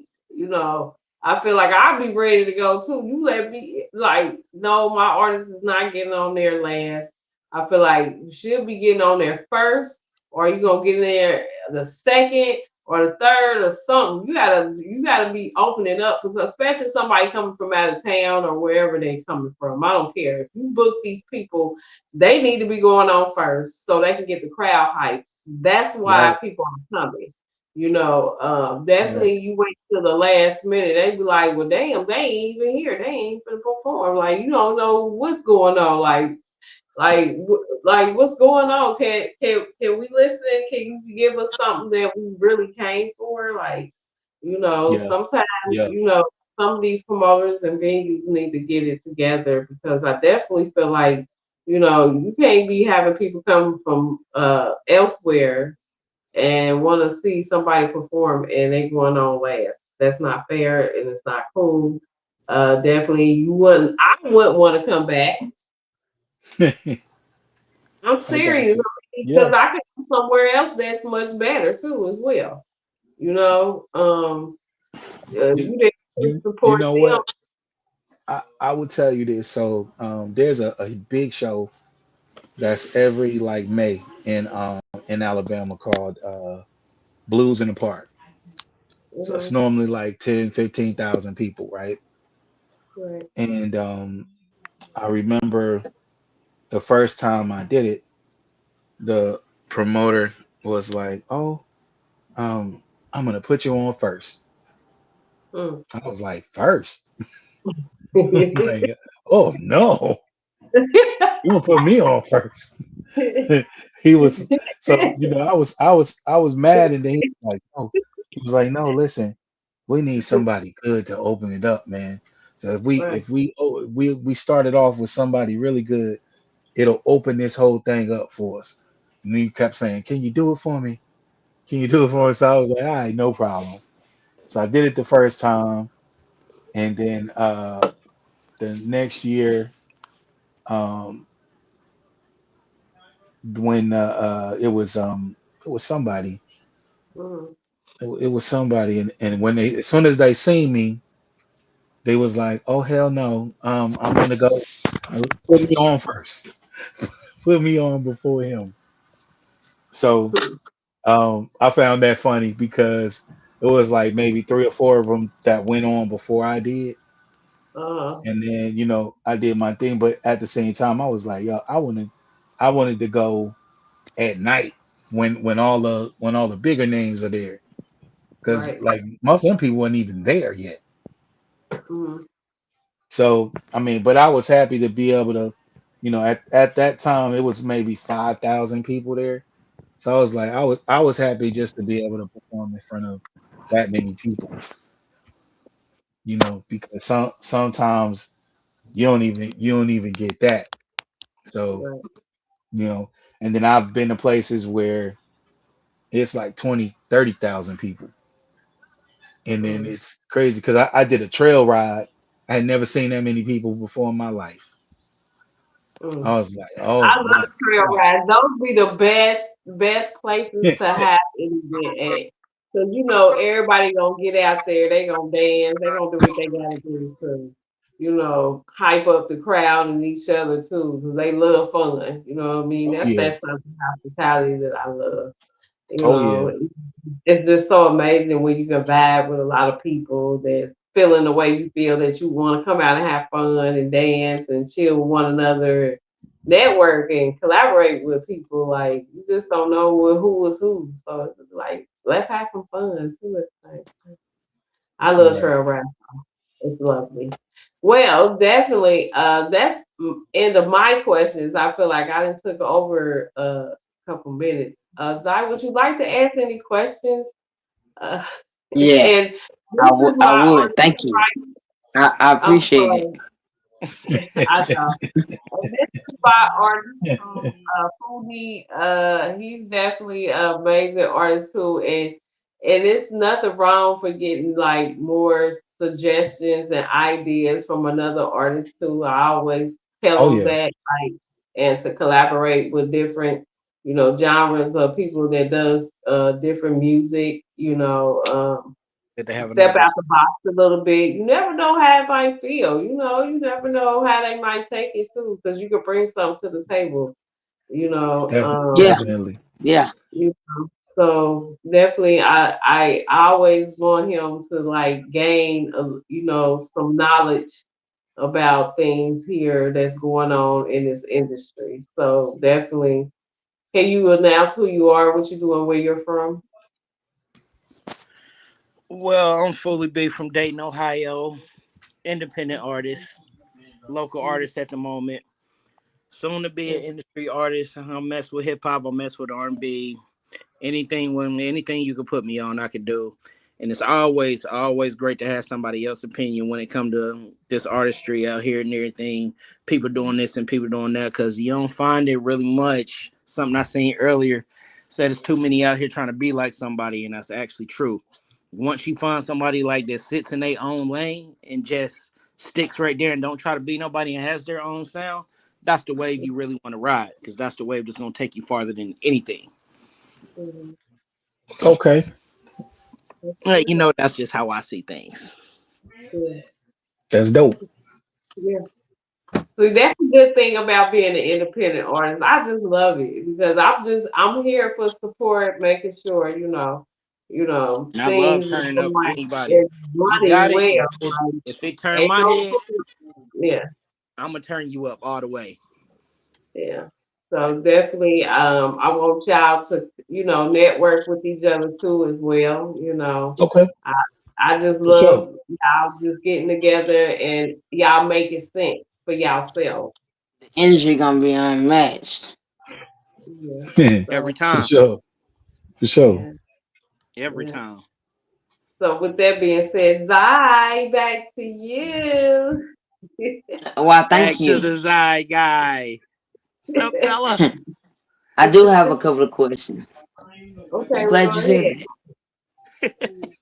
I feel like I'll be ready to go too. You let me like, no, my artist is not getting on there last. I feel like you should be getting on there first, or you gonna get in there the second or the third or something. You gotta be opening up because especially somebody coming from out of town or wherever they coming from. I don't care. If you book these people, they need to be going on first so they can get the crowd hype. That's why Right, people are coming. right. Definitely you wait till the last minute, they be like, well damn, they ain't even here. They ain't gonna perform. Like you don't know what's going on. Like what's going on? Can we listen? Can you give us something that we really came for? Yeah, Sometimes yeah, you know some of these promoters and venues need to get it together because I definitely feel like you can't be having people come from elsewhere and want to see somebody perform and they going on last. That's not fair and it's not cool. Definitely you wouldn't. I wouldn't want to come back. I'm I got serious you. because Yeah, I can go somewhere else that's much better too as well. You know, you you didn't you support know them. what? I would tell you this. So there's a big show that's every like May in Alabama called Blues in the Park. So it's Mhm, normally like 10, 15,000 people, right? right. And I remember the first time I did it, the promoter was like, "Oh, um, I'm gonna put you on first." Mm. I was like, "First?" Like, "Oh no, you gonna put me on first?" He was so I was mad, and then he was like, "Oh," he was like, "No, listen, we need somebody good to open it up, man. So if we Right. if we oh, we started off with somebody really good, it'll open this whole thing up for us." And he kept saying, "Can you do it for me? Can you do it for us?" So I was like, "All right, no problem." So I did it the first time, and then the next year, um, when it was somebody, Mm. it was somebody, and when they as soon as they seen me, they was like, "Oh hell no, I'm gonna go put me on first, put me on before him." So I found that funny because it was like maybe three or four of them that went on before I did, Uh, and then I did my thing, but at the same time, I was like, "Yo, I wanted to go at night when all the bigger names are there, because right. like most of them people weren't even there yet." Mm. So I mean, but I was happy to be able to, at that time it was maybe 5,000 people there. So I was like, I was happy just to be able to perform in front of that many people, because sometimes you don't even get that. So, Right. you know, and then I've been to places where it's like 20, 30,000 people. And then Mm. it's crazy because I did a trail ride. I had never seen that many people before in my life. I Mm. was like, oh I my love trail God. rides. Those be the best places to have an event at. Cause everybody gonna get out there. They gonna dance. They gonna do what they gotta do to, hype up the crowd and each other too. Cause they love fun. You know what I mean? Oh That's yeah. that Southern hospitality that I love. You Oh know, yeah. it's just so amazing when you can vibe with a lot of people that's feeling the way you feel, that you want to come out and have fun and dance and chill with one another, network and collaborate with people. Like you just don't know who was who. So it's like let's have some fun too. It's like, I love Right. trail ride. It's lovely. Well, definitely. That's end of my questions. I feel like I done took over a couple minutes. Di, would you like to ask any questions? Uh, Yeah, and this I is would. I my would. artist. Thank you. I I'm appreciate it. sorry. I know. And this is by artist too, Foodie. He's definitely an amazing artist too, and it's nothing wrong for getting like more suggestions and ideas from another artist too. I always tell Oh them yeah. that, like, and to collaborate with different, genres of people that does different music. Did they have Step another? out the box a little bit. You never know how it might feel. You never know how they might take it too, because you could bring something to the table. You know, Yeah, um, Definitely. yeah. you know. So definitely, I always want him to like gain, some knowledge about things here that's going on in this industry. So definitely, can you announce who you are, what you do, and where you're from? Well, I'm fully big from Dayton, Ohio. Independent artist, local artist at the moment. Soon to be an industry artist. I mess with hip hop. I mess with R&B. Anything you could put me on, I could do. And it's always great to have somebody else's opinion when it come to this artistry out here and everything. People doing this and people doing that, because you don't find it really much. Something I seen earlier said it's too many out here trying to be like somebody, and that's actually true. Once you find somebody like that sits in their own lane and just sticks right there and don't try to be nobody and has their own sound, that's the wave you really want to ride, because that's the wave that's gonna take you farther than anything. Mhm. Okay. That's just how I see things. Yeah. That's dope. Yeah. So that's a good thing about being an independent artist. I just love it because I'm here for support, making sure And I love things is turning up going anybody. and You running got it. well. Like, If it turn ain't my no head, yeah, I'm gonna turn you up all the way. yeah. So definitely, I want y'all to network with each other too as well. Okay. I I just For sure. love y'all just getting together and y'all making sense for y'allself. The energy gonna be unmatched. Yeah. Every So For time. sure. For sure. yeah, Every yeah. time. So with that being said, Zai, back to you. Why? Back Thank to you. the Zy guy. Sup, fella? I do have a couple of questions. Okay, I'm well, glad go you said ahead. that.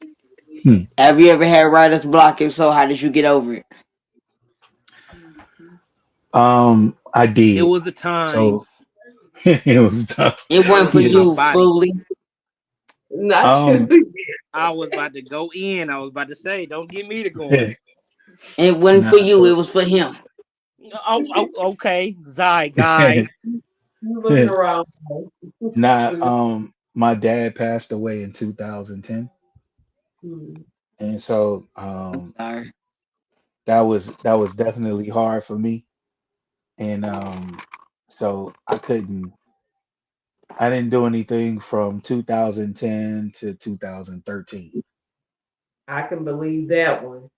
Hmm. Have you ever had writer's block? If so, how did you get over it? I It did. was a time. So it was tough. It I wasn't was for in Yeah. my you body. fully. Not you. Um. I was about to go in. I was about to say, don't get me to going. It wasn't for Nah. you. It So was for him. Oh, okay. Zai guy. You looking around. nah. My dad passed away in 2010, Mm. and so I'm sorry. that was definitely hard for me, and so I didn't do anything from 2010 to 2013. I can believe that one.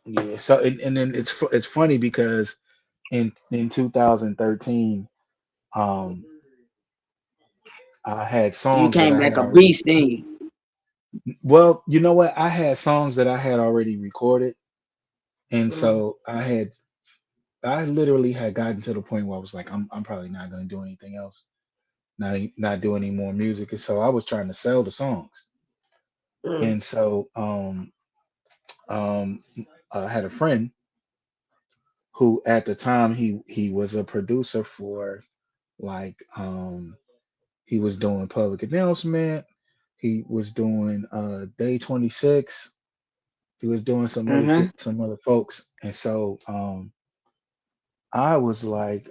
Yeah. So and then it's funny because in 2013, um, I had You songs that came I had back a already. beast, didn't you? Well, you know what? I had songs that I had already recorded, and Mm. so I literally had gotten to the point where I was like, I'm probably not going to do anything else, not do any more music, and so I was trying to sell the songs, Mm. and so um, I had a friend who at the time he was a producer for like he was doing public announcement, he was doing day 26, he was doing Mm-hmm. some other folks, and so I was like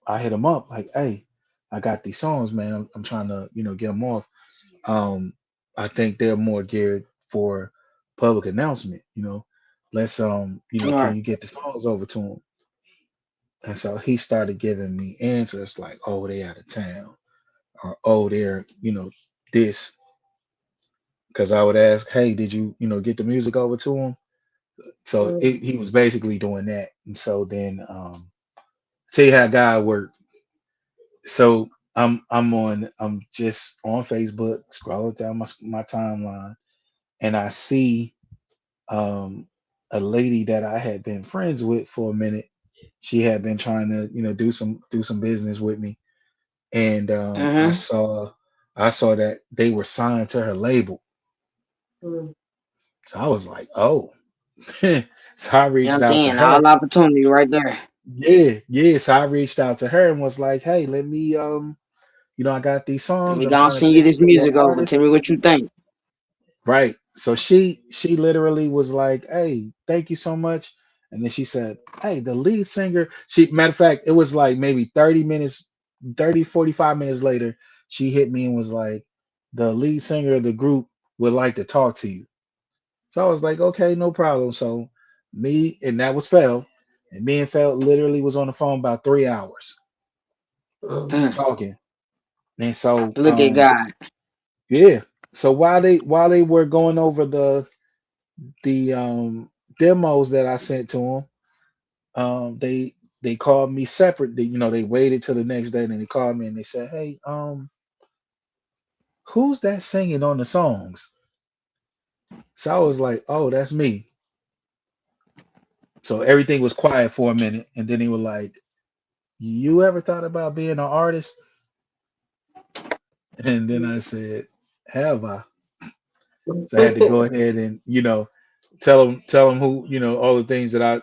I hit him up like, hey, I got these songs, man. I'm trying to get them off. um I think they're more geared for public announcement, let's All can right. you get the songs over to him? And so he started giving me answers like, oh, they out of town, or oh, they're this, because I would ask, hey, did you get the music over to him? So Mm. he was basically doing that. And so then tell you how God worked. So I'm just on Facebook scrolling down my timeline, and I see um a lady that I had been friends with for a minute. She had been trying to do some business with me, and Mm-hmm. I saw that they were signed to her label. Mm. So I was like, oh. So I reached Jumped out to in. her. All opportunity right there. Yeah, yeah. So I reached out to her and was like, hey, let me I got these Let songs. me I'm go and trying to send you send this them to your music over. artist. Tell me what you think. Right. So she literally was like, hey, thank you so much. And then she said, hey, the lead singer, matter of fact, it was like maybe 30 minutes, 30, 45 minutes later, she hit me and was like, the lead singer of the group would like to talk to you. So I was like, okay, no problem. So me and that was Fel. And me and Fel literally was on the phone about 3 hours Mm. Mm. talking. And so Look at God. yeah. So while they were going over the demos that I sent to them, they called me separate. They waited till the next day, and then they called me and they said, "Hey, who's that singing on the songs?" So I was like, "Oh, that's me." So everything was quiet for a minute, and then they were like, "You ever thought about being an artist?" And then I said, "Have I?" So I had to go ahead and tell them who all the things that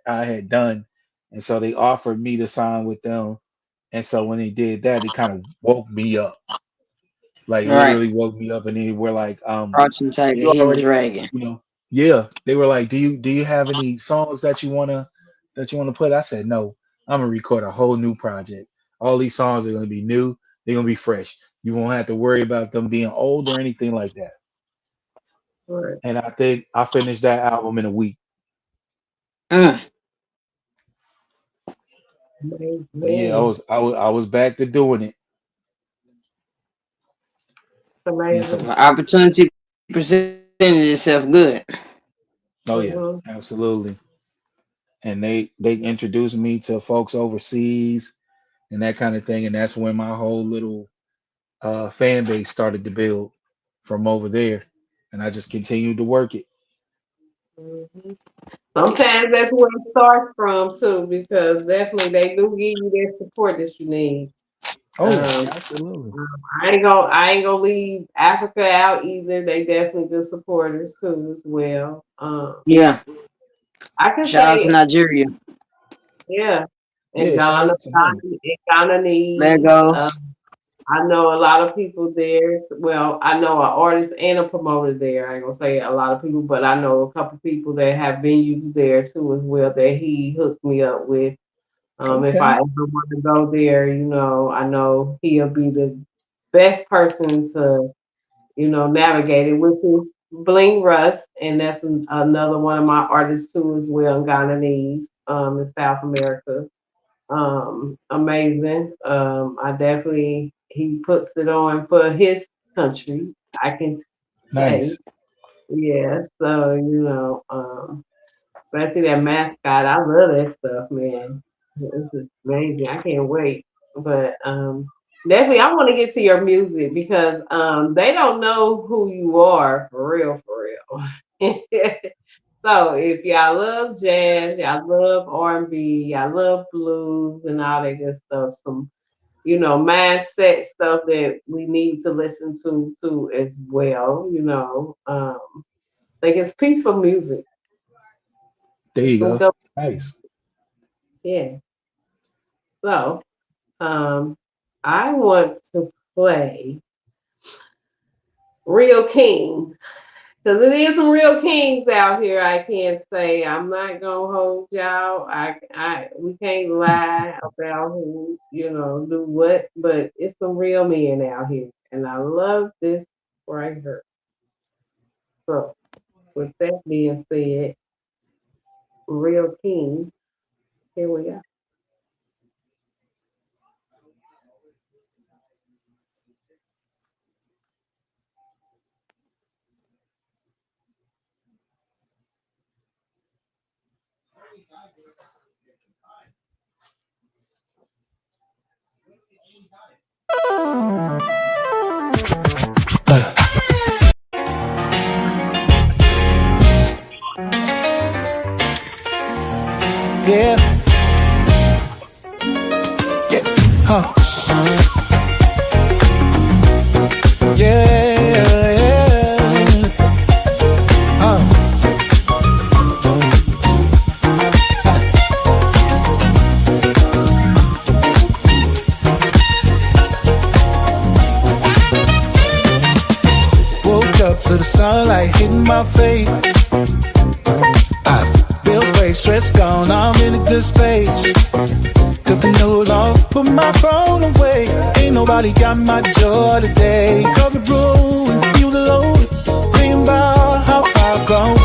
I had done, and so they offered me to sign with them. And so when they did that, it kind of woke me up, like Right. literally woke me up, and they were like, Crouching Tiger, you Hidden already, Dragon. yeah, they were like, do you have any songs that you wanna put? I said no, I'm gonna record a whole new project. All these songs are gonna be new, they're gonna be fresh. You won't have to worry about them being old or anything like that. Right. And I think I finished that album in a week. Mm. So yeah, I Amen. was I was I was back to doing it. And Amazing. so Well, opportunity presented itself good. oh yeah, Mm-hmm. absolutely. And they introduced me to folks overseas and that kind of thing. And that's when my whole little fan base started to build from over there. And I just continued to work it. Mm-hmm. Sometimes that's where it starts from too, because definitely they do give you that support that you need. Oh yeah, Um, absolutely. I ain't gonna leave Africa out either. They definitely good supporters too as well. Yeah. I can Shout out to say Nigeria. yeah, and Yeah, shout Ghana, out to them. Ghananese. Legos. I know a lot of people there. Well, I know an artist and a promoter there. I ain't gonna say a lot of people, but I know a couple people that have venues there too as well that he hooked me up with. If I Okay, ever want to go there, I know he'll be the best person to, navigate it with his Bling Russ, and that's another one of my artists too as well in Ghananese, in South America. Amazing. I definitely he puts it on for his country. I can say, nice. yeah. So especially that mascot. I love that stuff, man. It's amazing. I can't wait. But definitely, I want to get to your music because they don't know who you are for real, for real. So if y'all love jazz, y'all love R&B, y'all love blues and all that good stuff, some mindset stuff that we need to listen to too as well. Like it's peaceful music. There It's you some go. dope, Nice. yeah. So um, I want to play Real Kings. Because it is some real kings out here, I can't say. I'm not gonna hold y'all. We can't lie about who, do what, but it's some real men out here. And I love this right here. So with that being said, real kings, here we go. Yeah, yeah, huh, yeah, yeah, huh. Woke up to the sunlight hitting my face. Bills paid, stress gone, I'm in a good space. Took the note off, put my phone away. Ain't nobody got my joy today. Covered room, you the load. Thinking about how far I've grown.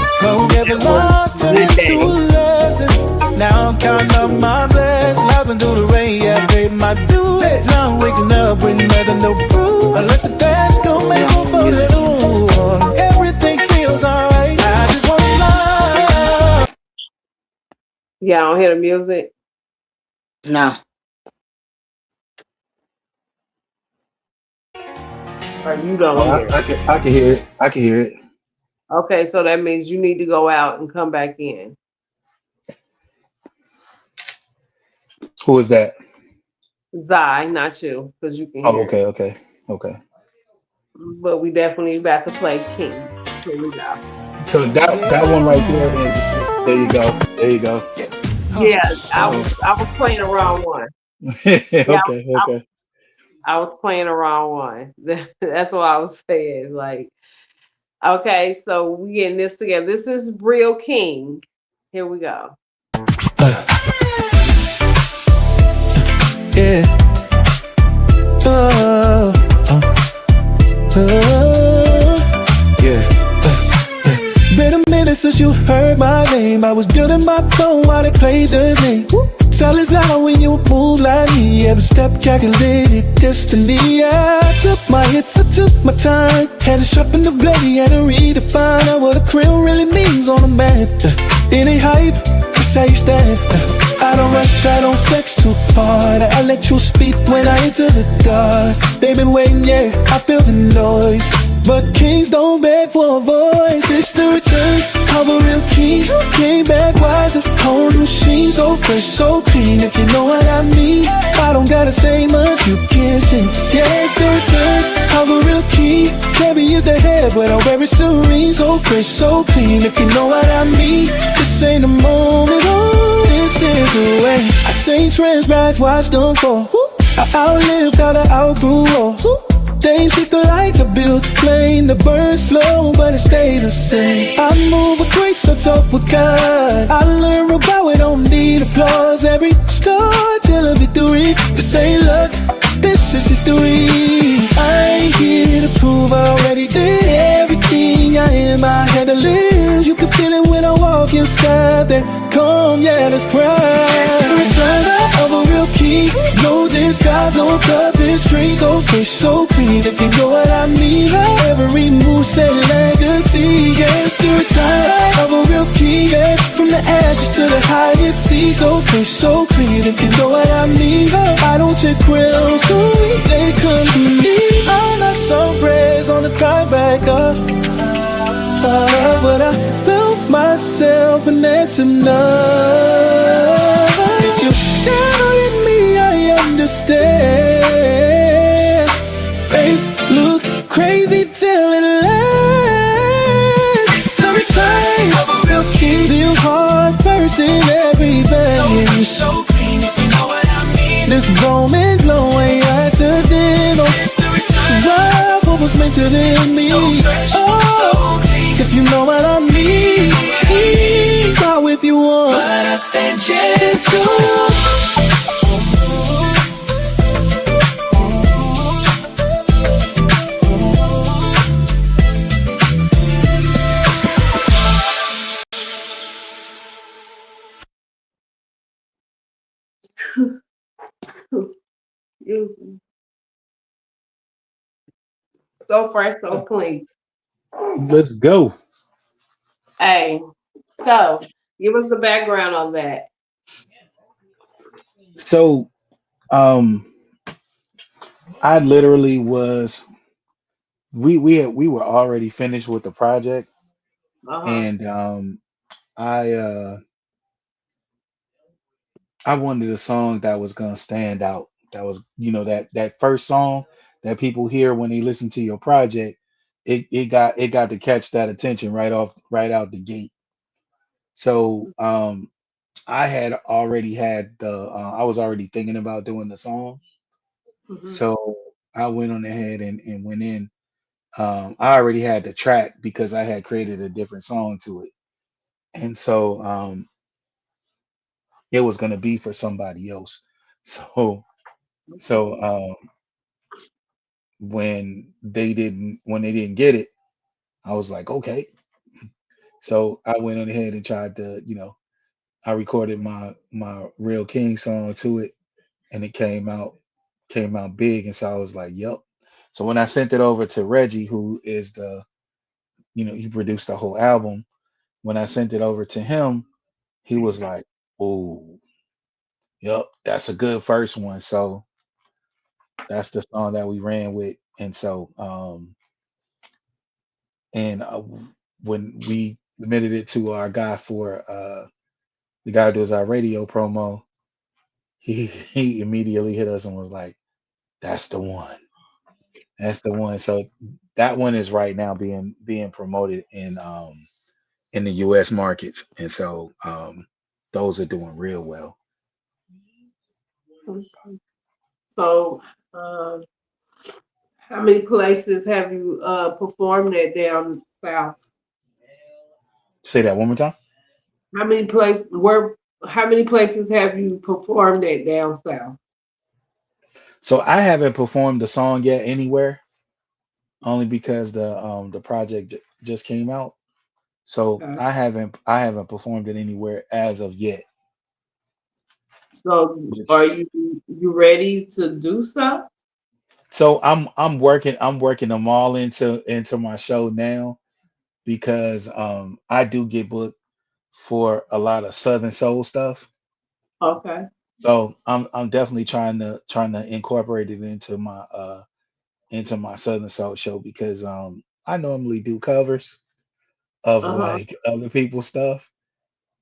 Never lost, turn into a lesson. Now I'm counting up my blessings. I've been through the rain, yeah, babe, my do it. Now I'm waking up with nothing to prove. I let the past go, make room for the new. Everything feels alright. I just want to slide. Yeah, I don't hear the music. No. Or you don't Oh, hear it. I can hear it. I can hear it. Okay, so that means you need to go out and come back in. Who is that? Zai, not you, because you can Oh, hear it. okay, okay, okay. But we definitely about to play King. Here we go. So that one right there is. There you go. There you go. Yeah, I was playing the wrong one. Okay, Yeah, okay. I was playing the wrong one. That's what I was saying. Like, okay, so we getting this together. This is Real King. Here we go. Yeah. Yeah. Been a minute since you heard my name. I was building my phone while they played the game. Silence loud when you move like me. Every step calculated destiny. I took my hits, I took my time. Had to sharpen the blade, had to redefine what a krill really means on a map. It ain't hype, it's how you stand. I don't rush, I don't flex too hard. I let you speak when I enter the dark. They've been waiting, yeah, I feel the noise. But kings don't beg for a voice. It's the return of a real king. Came back wiser, whole machine, so fresh, so clean. If you know what I mean, I don't gotta say much, you can sing. Yeah, it's the return of a real king. Never use the head, but I'm very serene, so fresh, so clean. If you know what I mean, this ain't a moment, oh, this is the way. I seen trends rise, watch them fall. I outlived how I outgrew walls. They sees the lights are built, flame to burn slow, but it stays the same. I move with grace, so tough with God. I learn about we don't need applause. Every star till a victory. This ain't luck, this is history. I ain't here to prove I already did everything I am. I had to live. You can feel it when I walk inside that calm, yeah, that's pride. Return of a real king. No disguise, no puppetry. So fresh, so clean, if you know what I mean. Every move said legacy. Yes, the return of a real king. Yeah, from the ashes to the highest sea. So fresh, so clean, if you know what I mean. I don't chase crowns, so they come to me. I'm not some praise on the climb back up. But I felt myself, and that's enough. If you down with me, I understand. Faith look crazy till it lasts. The return of a real king. Still hard first in everything. So clean, if you know what I mean. This moment glowing accidental. It's the return. Love what was meant to me. So fresh, so clean. If you know what I mean. Go with you on, but I stand gentle. You so fresh, so clean. Let's go. Hey, so give us the background on that. So, um, I literally was. We were already finished with the project, Uh huh. and I I wanted a song that was gonna stand out. That was, that first song that people hear when they listen to your project. It got to catch that attention right out the gate. So I had already had I was already thinking about doing the song. Hmm. So I went on ahead and went in. I already had the track because I had created a different song to it, and so it was gonna be for somebody else. So so when they didn't get it, I was like, okay. So I went on ahead and tried to, I recorded my Real King song to it, and it came out big, and so I was like, yep. So when I sent it over to Reggie, who is he produced the whole album. When I sent it over to him, he was like, "Oh, yep, that's a good first one." So that's the song that we ran with, and so and when we submitted it to our guy for the guy who does our radio promo, he immediately hit us and was like, "That's the one. That's the one." So that one is right now being promoted in the U.S. markets, and so those are doing real well. So, uh, how many places have you performed at down south? Say that one more time. How many places where? How many places have you performed at down south? So I haven't performed the song yet anywhere, only because the project just came out. So Okay. I haven't performed it anywhere as of yet. So, Which are you ready to do so? so I'm working them all into my show now because I do get booked for a lot of Southern Soul stuff. Okay. So I'm definitely trying to incorporate it into my Southern Soul show because I normally do covers of Uh-huh. like other people's stuff.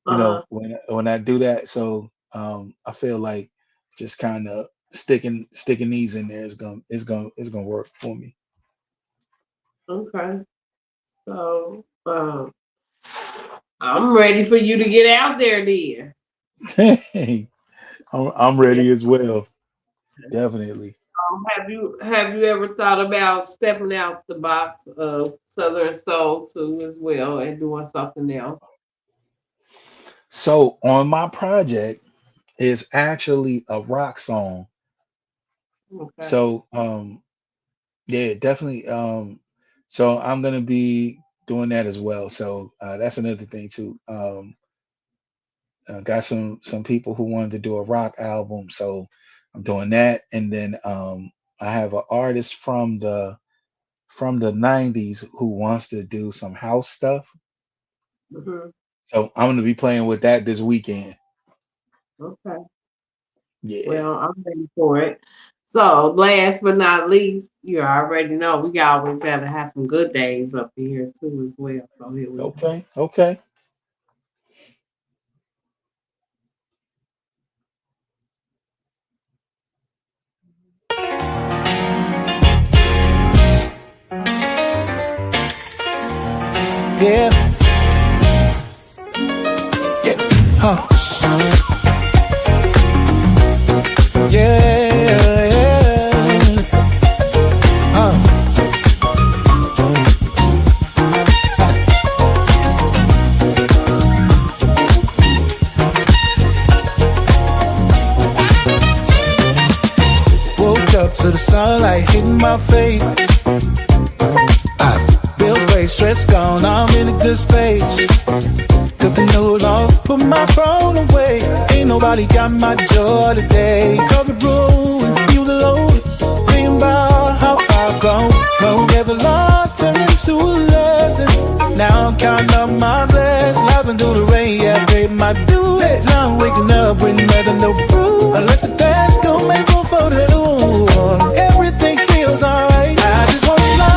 You Uh-huh. know, when I do that, so I feel like just kind of sticking these in there is gonna work for me. Okay. So I'm ready for you to get out there then. Hey, I'm Yeah. ready as well. Definitely. Have you ever thought about stepping out the box of Southern Soul too as well and doing something else? So on my project is actually a rock song. Okay. So yeah, definitely. So I'm gonna be doing that as well. So that's another thing too. Got some people who wanted to do a rock album, so I'm doing that. And then I have an artist from the '90s who wants to do some house stuff. Hmm. So I'm gonna be playing with that this weekend. Okay. Yeah. Well, I'm ready for it. So, last but not least, you already know we always have to have some good days up here too as well. So here we go. Okay. Okay. Yeah, yeah, huh, yeah, yeah, huh. Woke up to the sunlight hitting my face. Bills paid, stress gone, I'm in a good space. Took the note off, put my phone away. Ain't nobody got my joy today. Covered room, feel the load. Thinking about how far I've grown. Don't get the lost, turn into a lesson. Now I'm counting up my blessings. Laughing through the rain, yeah, babe, might do it. Now I'm waking up with nothing to prove. I let the past go, make room for the new. Everything feels alright. I just want to smile,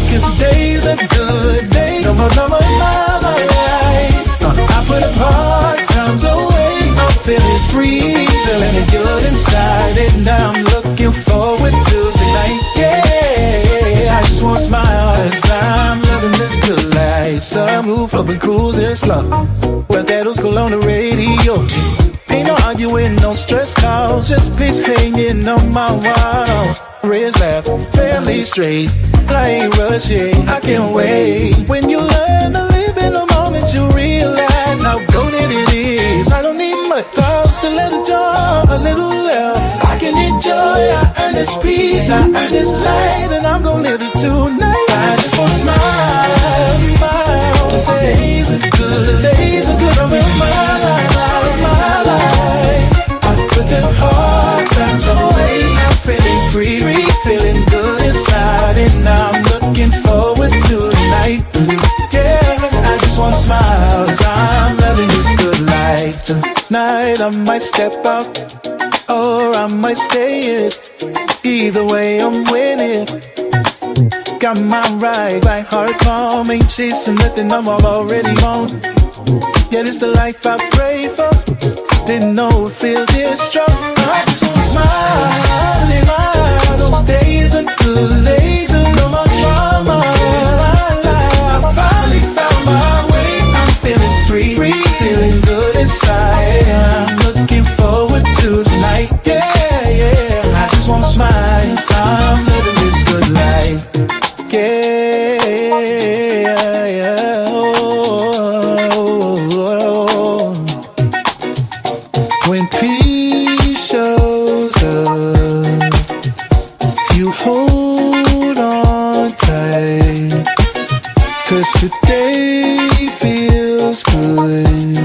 'cause today's a good day. No more drama in my life. I put up hard times away. I'm feeling free, feeling good inside. And I'm looking forward to tonight. Yeah, I just want to smile as I'm living this good life. Sunroof up and cruising slow. But that old school on the radio. Ain't no arguing, no stress calls. Just peace hanging on my walls. Wrist left, family straight. I ain't rushing, I can't wait. When you learn to live in the moment, you realize how golden it is. I don't need much, just a little joy, a little love. I can enjoy, I earn this peace, I earn this light, and I'm gonna live it tonight. I just want to smile, smile. Today's a good, days are good. I'm in my life, my life. I put them hard times away. I'm feeling free, feeling good inside, and I'm looking forward to tonight. Yeah, I just want to smile as I'm loving this good life. Tonight I might step out, or I might stay in. Either way, I'm winning. Got my right heart calm, ain't chasing nothing, I'm already on. Yeah, this the life I pray for. Didn't know it feel this strong. I just wanna smile and smile. Those days are good, days are no more drama. I finally found my way. I'm feeling free, feeling good inside. I'm looking forward to tonight. Yeah, yeah. I just wanna smile. I'm living this good life. Yeah, yeah. Oh. When peace shows up, you hold on tight. 'Cause today feels good,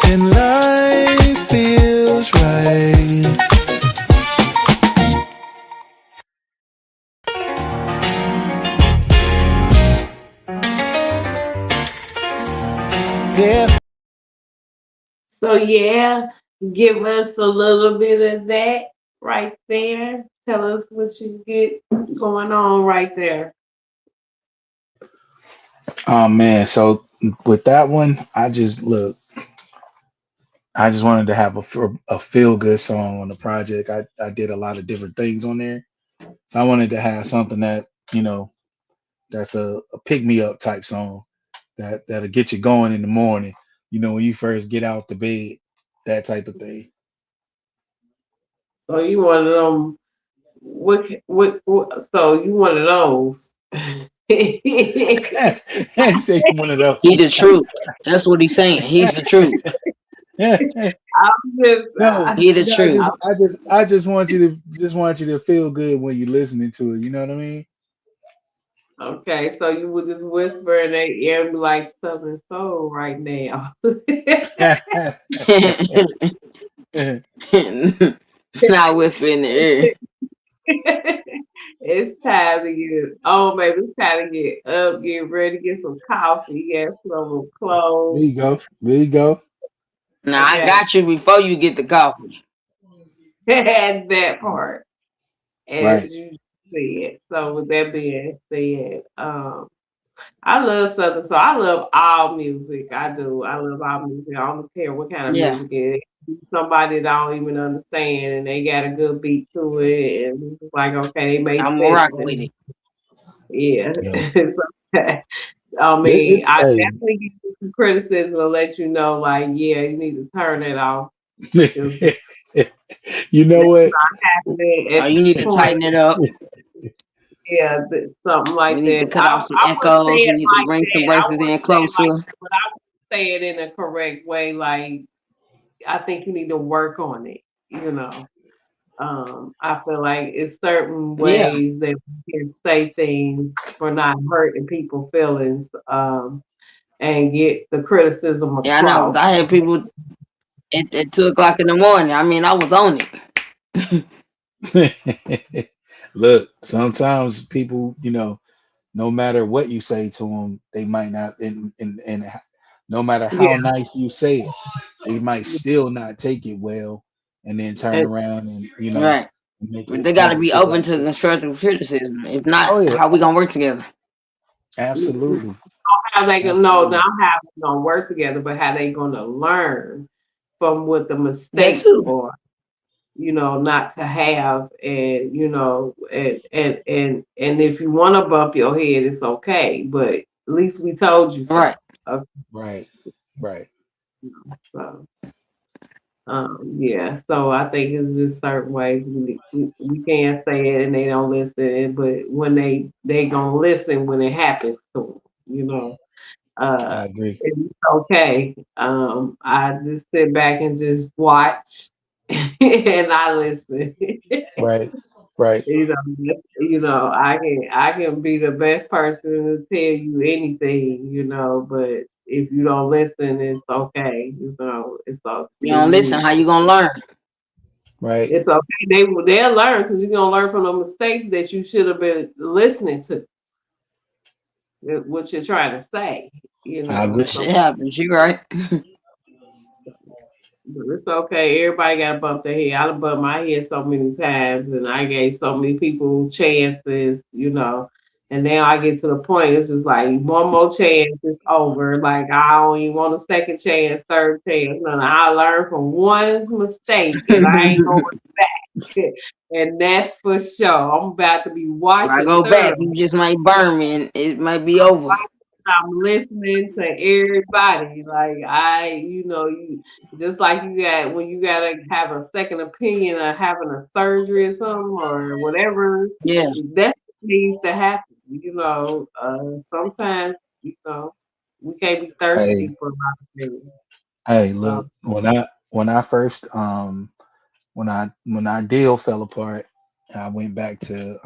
and life feels right. Yeah. So yeah, give us a little bit of that right there. tell us what you get going on right there. Oh man, so with that one, I just wanted to have a feel good song on the project. I did a lot of different things on there, so I wanted to have something that you know that's a pick me up type song that'll get you going in the morning. You know, when you first get out the bed, that type of thing. So you one of them. What so you one of those. And say one of He the those. truth. That's what he's saying. He's the truth. I'm just, No, He the no, I truth. just, I just, I just want you to feel good when you're listening to it. You know what I mean? okay, so you would just whisper in their ear and be like Southern Soul right now. Not whisper in the ear. It's time to get oh baby, it's time to get up, get ready, get some coffee, get some There clothes. you go. There you go. Now I Okay. got you before you get the coffee. And that part, Right. as you said. So with that being said, I love Southern Soul. I love all music. I do. I love all music. I don't care what kind of Yeah, music it is. Somebody that I don't even understand and they got a good beat to it and it's like okay, they make I'm gonna sense rock with and it. yeah. Yeah. So, I It, mean, I hey, definitely give you some criticism to let you know, like, yeah, you need to turn it off because you know that's what? not happening Oh, at you this need to point. tighten it up. Yeah, something We like need to that. cut off some I wouldn't say echoes. We it need to like bring some that. I verses wouldn't in say it like closer. that, but I would say it in a correct way. Like, I think you need to work on it. You know, I feel like it's certain Yeah, ways that we can say things for not hurting people's feelings, and get the criticism yeah, I know. 'Cause across. I had people at 2 o'clock in the morning. I mean, I was on it. Look, sometimes people, no matter what you say to them, they might not, and no matter how Yeah, nice you say it, they might still not take it well, and then turn and, around and Right. make But it they got make to it be feel open like to this. constructive criticism. If not, Oh yeah, how we gonna work together? absolutely, how they gonna know absolutely. not how we gonna work together, but how they gonna learn from what the That mistakes too. are. Not to have, and and if you want to bump your head, it's okay. But at least we told you so. Right. Okay, Right, right. so, yeah. So I think it's just certain ways we can't say it and they don't listen, but when they gonna listen when it happens to them, uh, I agree. it's okay. I just sit back and just watch and I listen. Right, right. I can be the best person to tell you anything, but if you don't listen, it's okay. It's okay. You don't listen. How you gonna learn? Right. It's okay. They'll learn because you're gonna learn from the mistakes that you should have been listening to, what you're trying to say. I agree. Shit So happens. You right. but it's okay. Everybody got to bump their head. I done bumped my head so many times, and I gave so many people chances. And now I get to the point, it's just like one more chance, it's over. Like I don't even want a second chance, third chance. No, no, I learned from one mistake, and I ain't going, and that's for sure. I'm about to be If I watching go back, thoroughly. you just might burn me, and it might be over. I'm listening to everybody. Like you just like you got when you gotta have a second opinion or having a surgery or something or whatever Yeah. that needs to happen. Sometimes we can't be Hey, thirsty for a lot of things. hey, So look, when I first when our deal fell apart, I went back to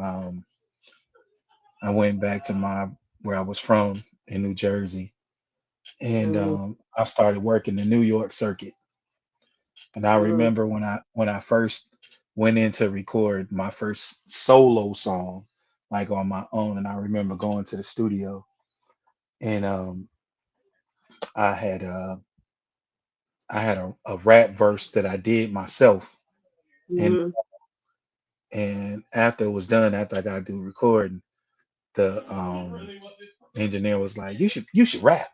my where I was from in New Jersey, and mm, I started working the New York circuit. And I mm, remember when I first went in to record my first solo song, like on my own, and I remember going to the studio, and I had uh I had a rap verse that I did myself, and mm, And after it was done, after I got to recording, the engineer was like, "You should rap.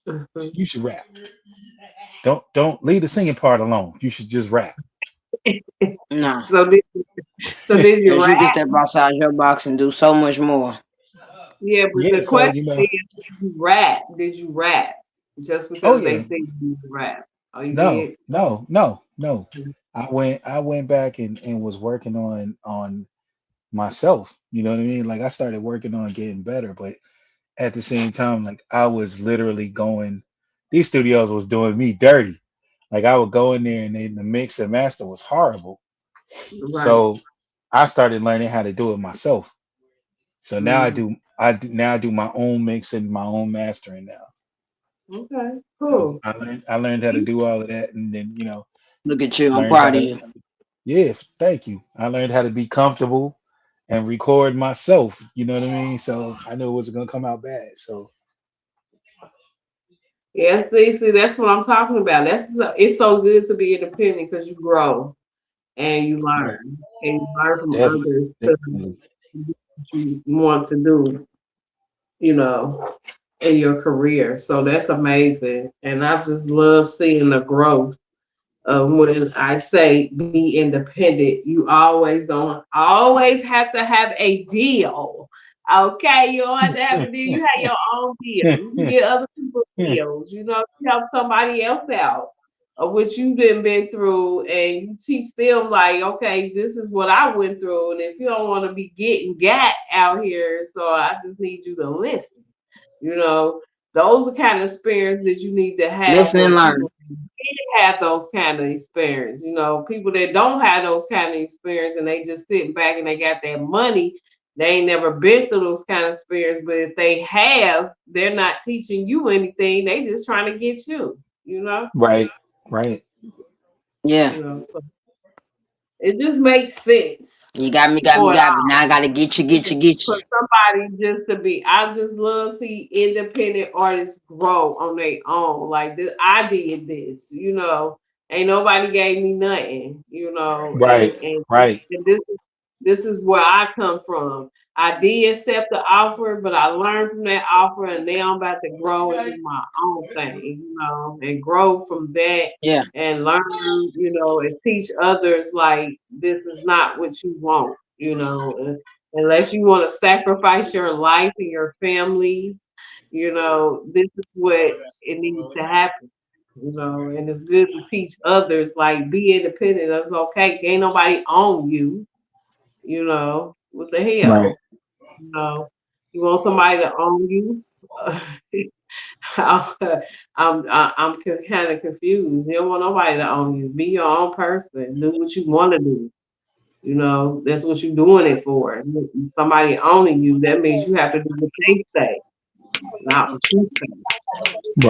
Mhm. You should rap. Don't leave the singing part alone. You should just rap." Nah, So did so did you cause rap? you can step outside your box and do so much more. Yeah, but Yeah, the so question you is, know, did you rap? Did you rap? Just oh because they yeah, say you rap. Oh, you no, did? no, no, no. I went back and was working on myself. You know what I mean? Like I started working on getting better, but at the same time, like I was literally going. These studios was doing me dirty. Like I would go in there and the mix and master was horrible. Right. So I started learning how to do it myself. So now Mm. now I do my own mixing, my own mastering now. Okay. So Cool. I learned how to do all of that, and then Look at you. I'm learned how proud of to. you. Yeah, thank you. I learned how to be comfortable and record myself. You know what I mean? So I knew it was gonna come out bad. So Yeah, see, that's what I'm talking about. It's so good to be independent because you grow and right, you learn from definitely, others to definitely. do what you want to do, you know, in your career. So that's amazing, and I just love seeing the growth. When I say be independent, you always have to have a deal. Okay, you don't have to have a deal. You have your own deal. You can get other people's deals. You help somebody else out, which you've been through, and you teach them like, okay, this is what I went through, and if you don't want to be getting gat out here, so I just need you to listen. You know, those are kind of experience that you need to have Listen when and learn. people have those kind of experience. People that don't have those kind of experience and they just sitting back and they got that money, they ain't never been through those kind of experience. But if they have, they're not teaching you anything. They just trying to get you. You know, Right, right. Yeah. so it just makes sense You got me, got me, for got me. Now I gotta get for you. somebody just to be. I just love see independent artists grow on their own. Like this, I did this. Ain't nobody gave me nothing. Right, right, And this is where I come from. I did accept the offer, but I learned from that offer, and now I'm about to grow and do my own thing. And grow from that Yeah. and learn. And teach others like this is not what you want. Unless you want to sacrifice your life and your families, this is what it needs to happen. And it's good to teach others like be independent. That's okay. Ain't nobody own you. What the right, hell? You want somebody to own you? I'm I'm kind of confused. You don't want nobody to own you. Be your own person. Do what you want to do. That's what you're doing it for. Somebody owning you, that means you have to do what they say, not what you say.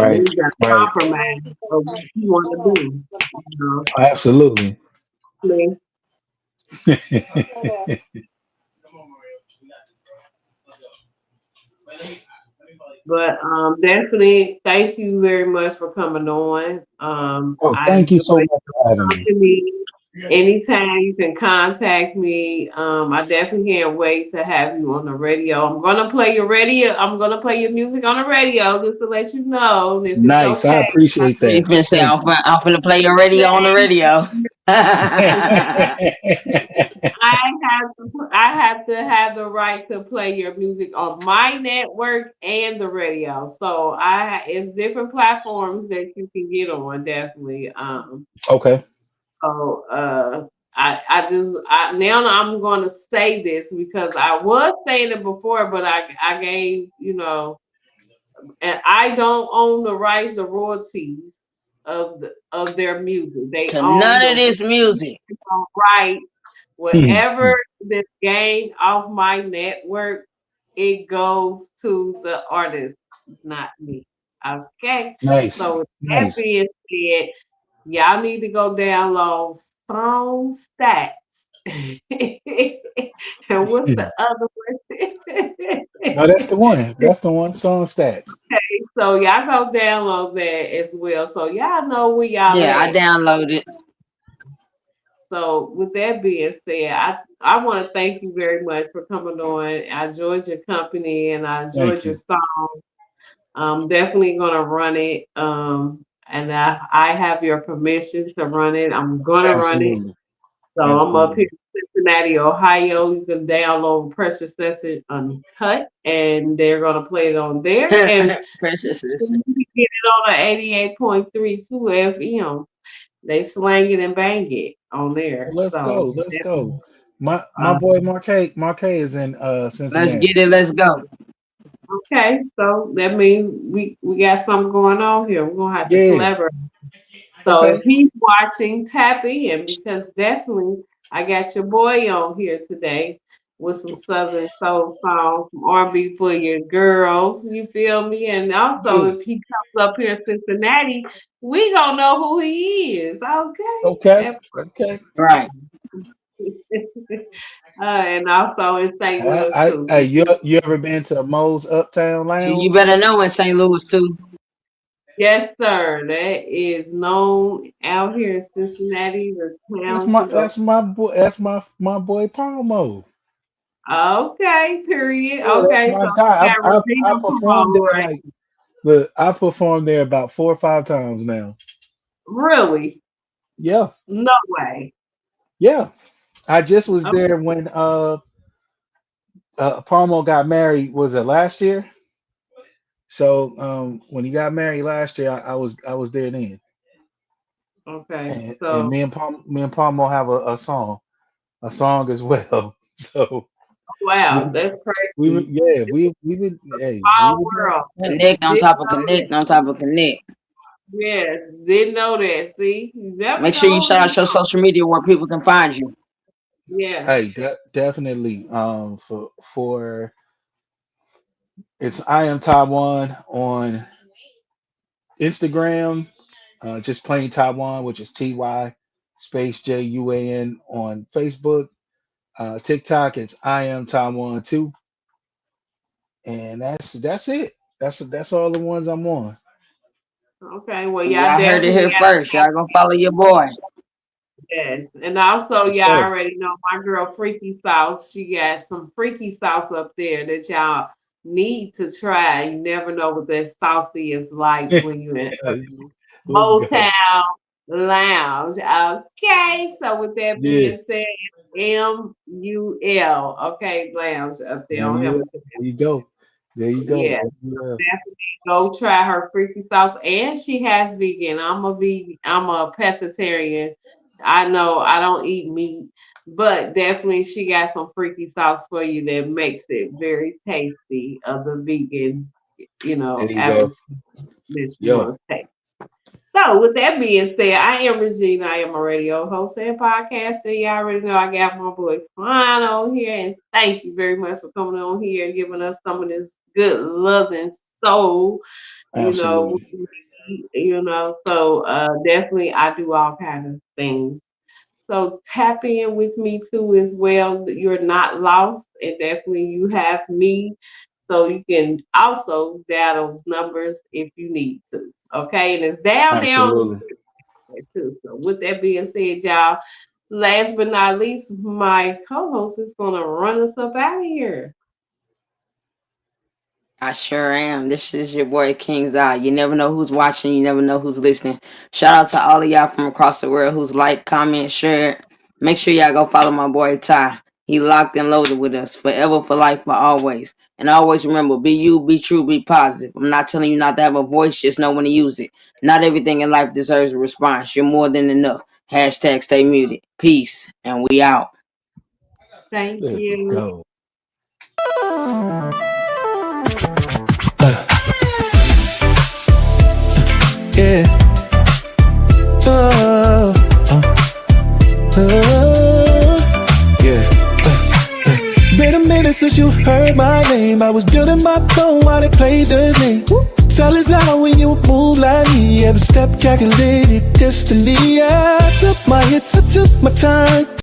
And then right, you got to right. compromise of what you want to do. You know, Absolutely. Yeah. But definitely, thank you very much for coming on. Oh, I thank you so enjoyed much for having me. talking to me. Anytime you can contact me. I definitely can't wait to have you on the radio. I'm gonna play your radio. I'm gonna play your music on the radio just to let you know if it's Nice. I okay. appreciate You that. finna say Thank you. I'm finna play your radio on the radio. I have to have the right to play your music on my network and the radio. So it's different platforms that you can get on definitely. Okay. So now I'm going to say this because I was saying it before, but I gave and I don't own the rights, the royalties of their music. They To own none of the this music. rights. Hmm. Whatever that's gained off my network, it goes to the artist, not me. Okay. Nice. So with that Nice. being said, y'all need to go download Song Stats. And what's the other No, one? that's the one. That's the one. Song stats. So y'all go download that as well. So y'all know where y'all Yeah, I at. downloaded. So with that being said, I want to thank you very much for coming on. I enjoyed your company and I Thank enjoyed your you. song. I'm definitely gonna run it. And I have your permission to run it. I'm gonna run it. Absolutely. So I'm up here Absolutely. in Cincinnati, Ohio. You can download Pressure Session Uncut, and they're gonna play it on there. And Precious. you can get it on a 88.32 FM. They slang it and bang it on there. Let's go. So Let's go. My uh, boy Marquez is in Let's Cincinnati. get it. Let's go. okay, so that means we got something going on here. We're gonna have to Yeah. collaborate. So Okay. if he's watching, tap in because definitely I got your boy on here today with some Southern soul songs, some R&B for your girls. You feel me? And also, Yeah. if he comes up here in Cincinnati, we gonna know who he is. Okay. Okay. Okay. Right. And also in St. Louis too. You ever been to Moe's Uptown You Lounge? better know in St. Louis too. Yes, sir. That is known out here in Cincinnati, the township of. That's my boy. That's my boy Palmo. Okay, period. Yeah, that's Okay, my so guy. you got I Regina performed Royal, there right? like, look, I performed there about 4 or 5 times now. Really? Yeah, No way. yeah. I just was Oh, there when Palmo got married. Was it last year? So when he got married last year, I was there then. okay, And so me and Palmo have a song as well. So wow, we that's we were crazy. yeah we All were doing world. our thing. Connect on Didn't top of know that. connect on top of connect. Yes, didn't know that. See, you never Make sure you know shout who out your you social media where people can find you. Yeah. Hey, definitely. For it's I am Taiwan on Instagram, just plain Taiwan, which is TY space JUAN on Facebook. TikTok, it's I am Taiwan too, and that's it. That's all the ones I'm on. Okay, well, y'all Y'all heard it definitely here first. Y'all gonna follow your boy. yes. And also, Let's y'all go. already know my girl Freaky Sauce. She got some freaky sauce up there that y'all need to try. You never know what that saucy is like when you're in Let's go. Motown Lounge. Okay, so with that Yeah, being said, MUL. Okay, Lounge up there on MUL. Hamilton. There you go. There you go. Yeah, MUL. definitely go try her freaky sauce. And she has vegan. I'm a vegan. I'm a pescatarian. I know I don't eat meat, but definitely she got some freaky sauce for you that makes it very tasty of the vegan, There you go. atmosphere that you Yo, want to take. So, with that being said, I am Regina. I am a radio host and podcaster. You already know I got my boy Juan on here, and thank you very much for coming on here and giving us some of this good loving soul. You know, absolutely. So definitely I do all kinds of things. So tap in with me too as well. You're not lost, and definitely you have me. So you can also dial those numbers if you need to. Okay, and it's down there on the Absolutely. screen too. So with that being said, y'all, last but not least, my co-host is gonna run us up out of here. I sure am. This is your boy King's Eye. You never know who's watching. You never know who's listening. Shout out to all of y'all from across the world who's like, comment, share. Make sure y'all go follow my boy Ty. He locked and loaded with us forever, for life, for always. And always remember, be you, be true, be positive. I'm not telling you not to have a voice, just know when to use it. Not everything in life deserves a response. You're more than enough. Hashtag stay muted. Peace. And we out. Thank Let's you. go. Yeah. Oh, yeah. Been a minute since you heard my name. I was building my tone while they played the game. Silence loud when you move like me. Every step calculated destiny. I took my hits, I took my time.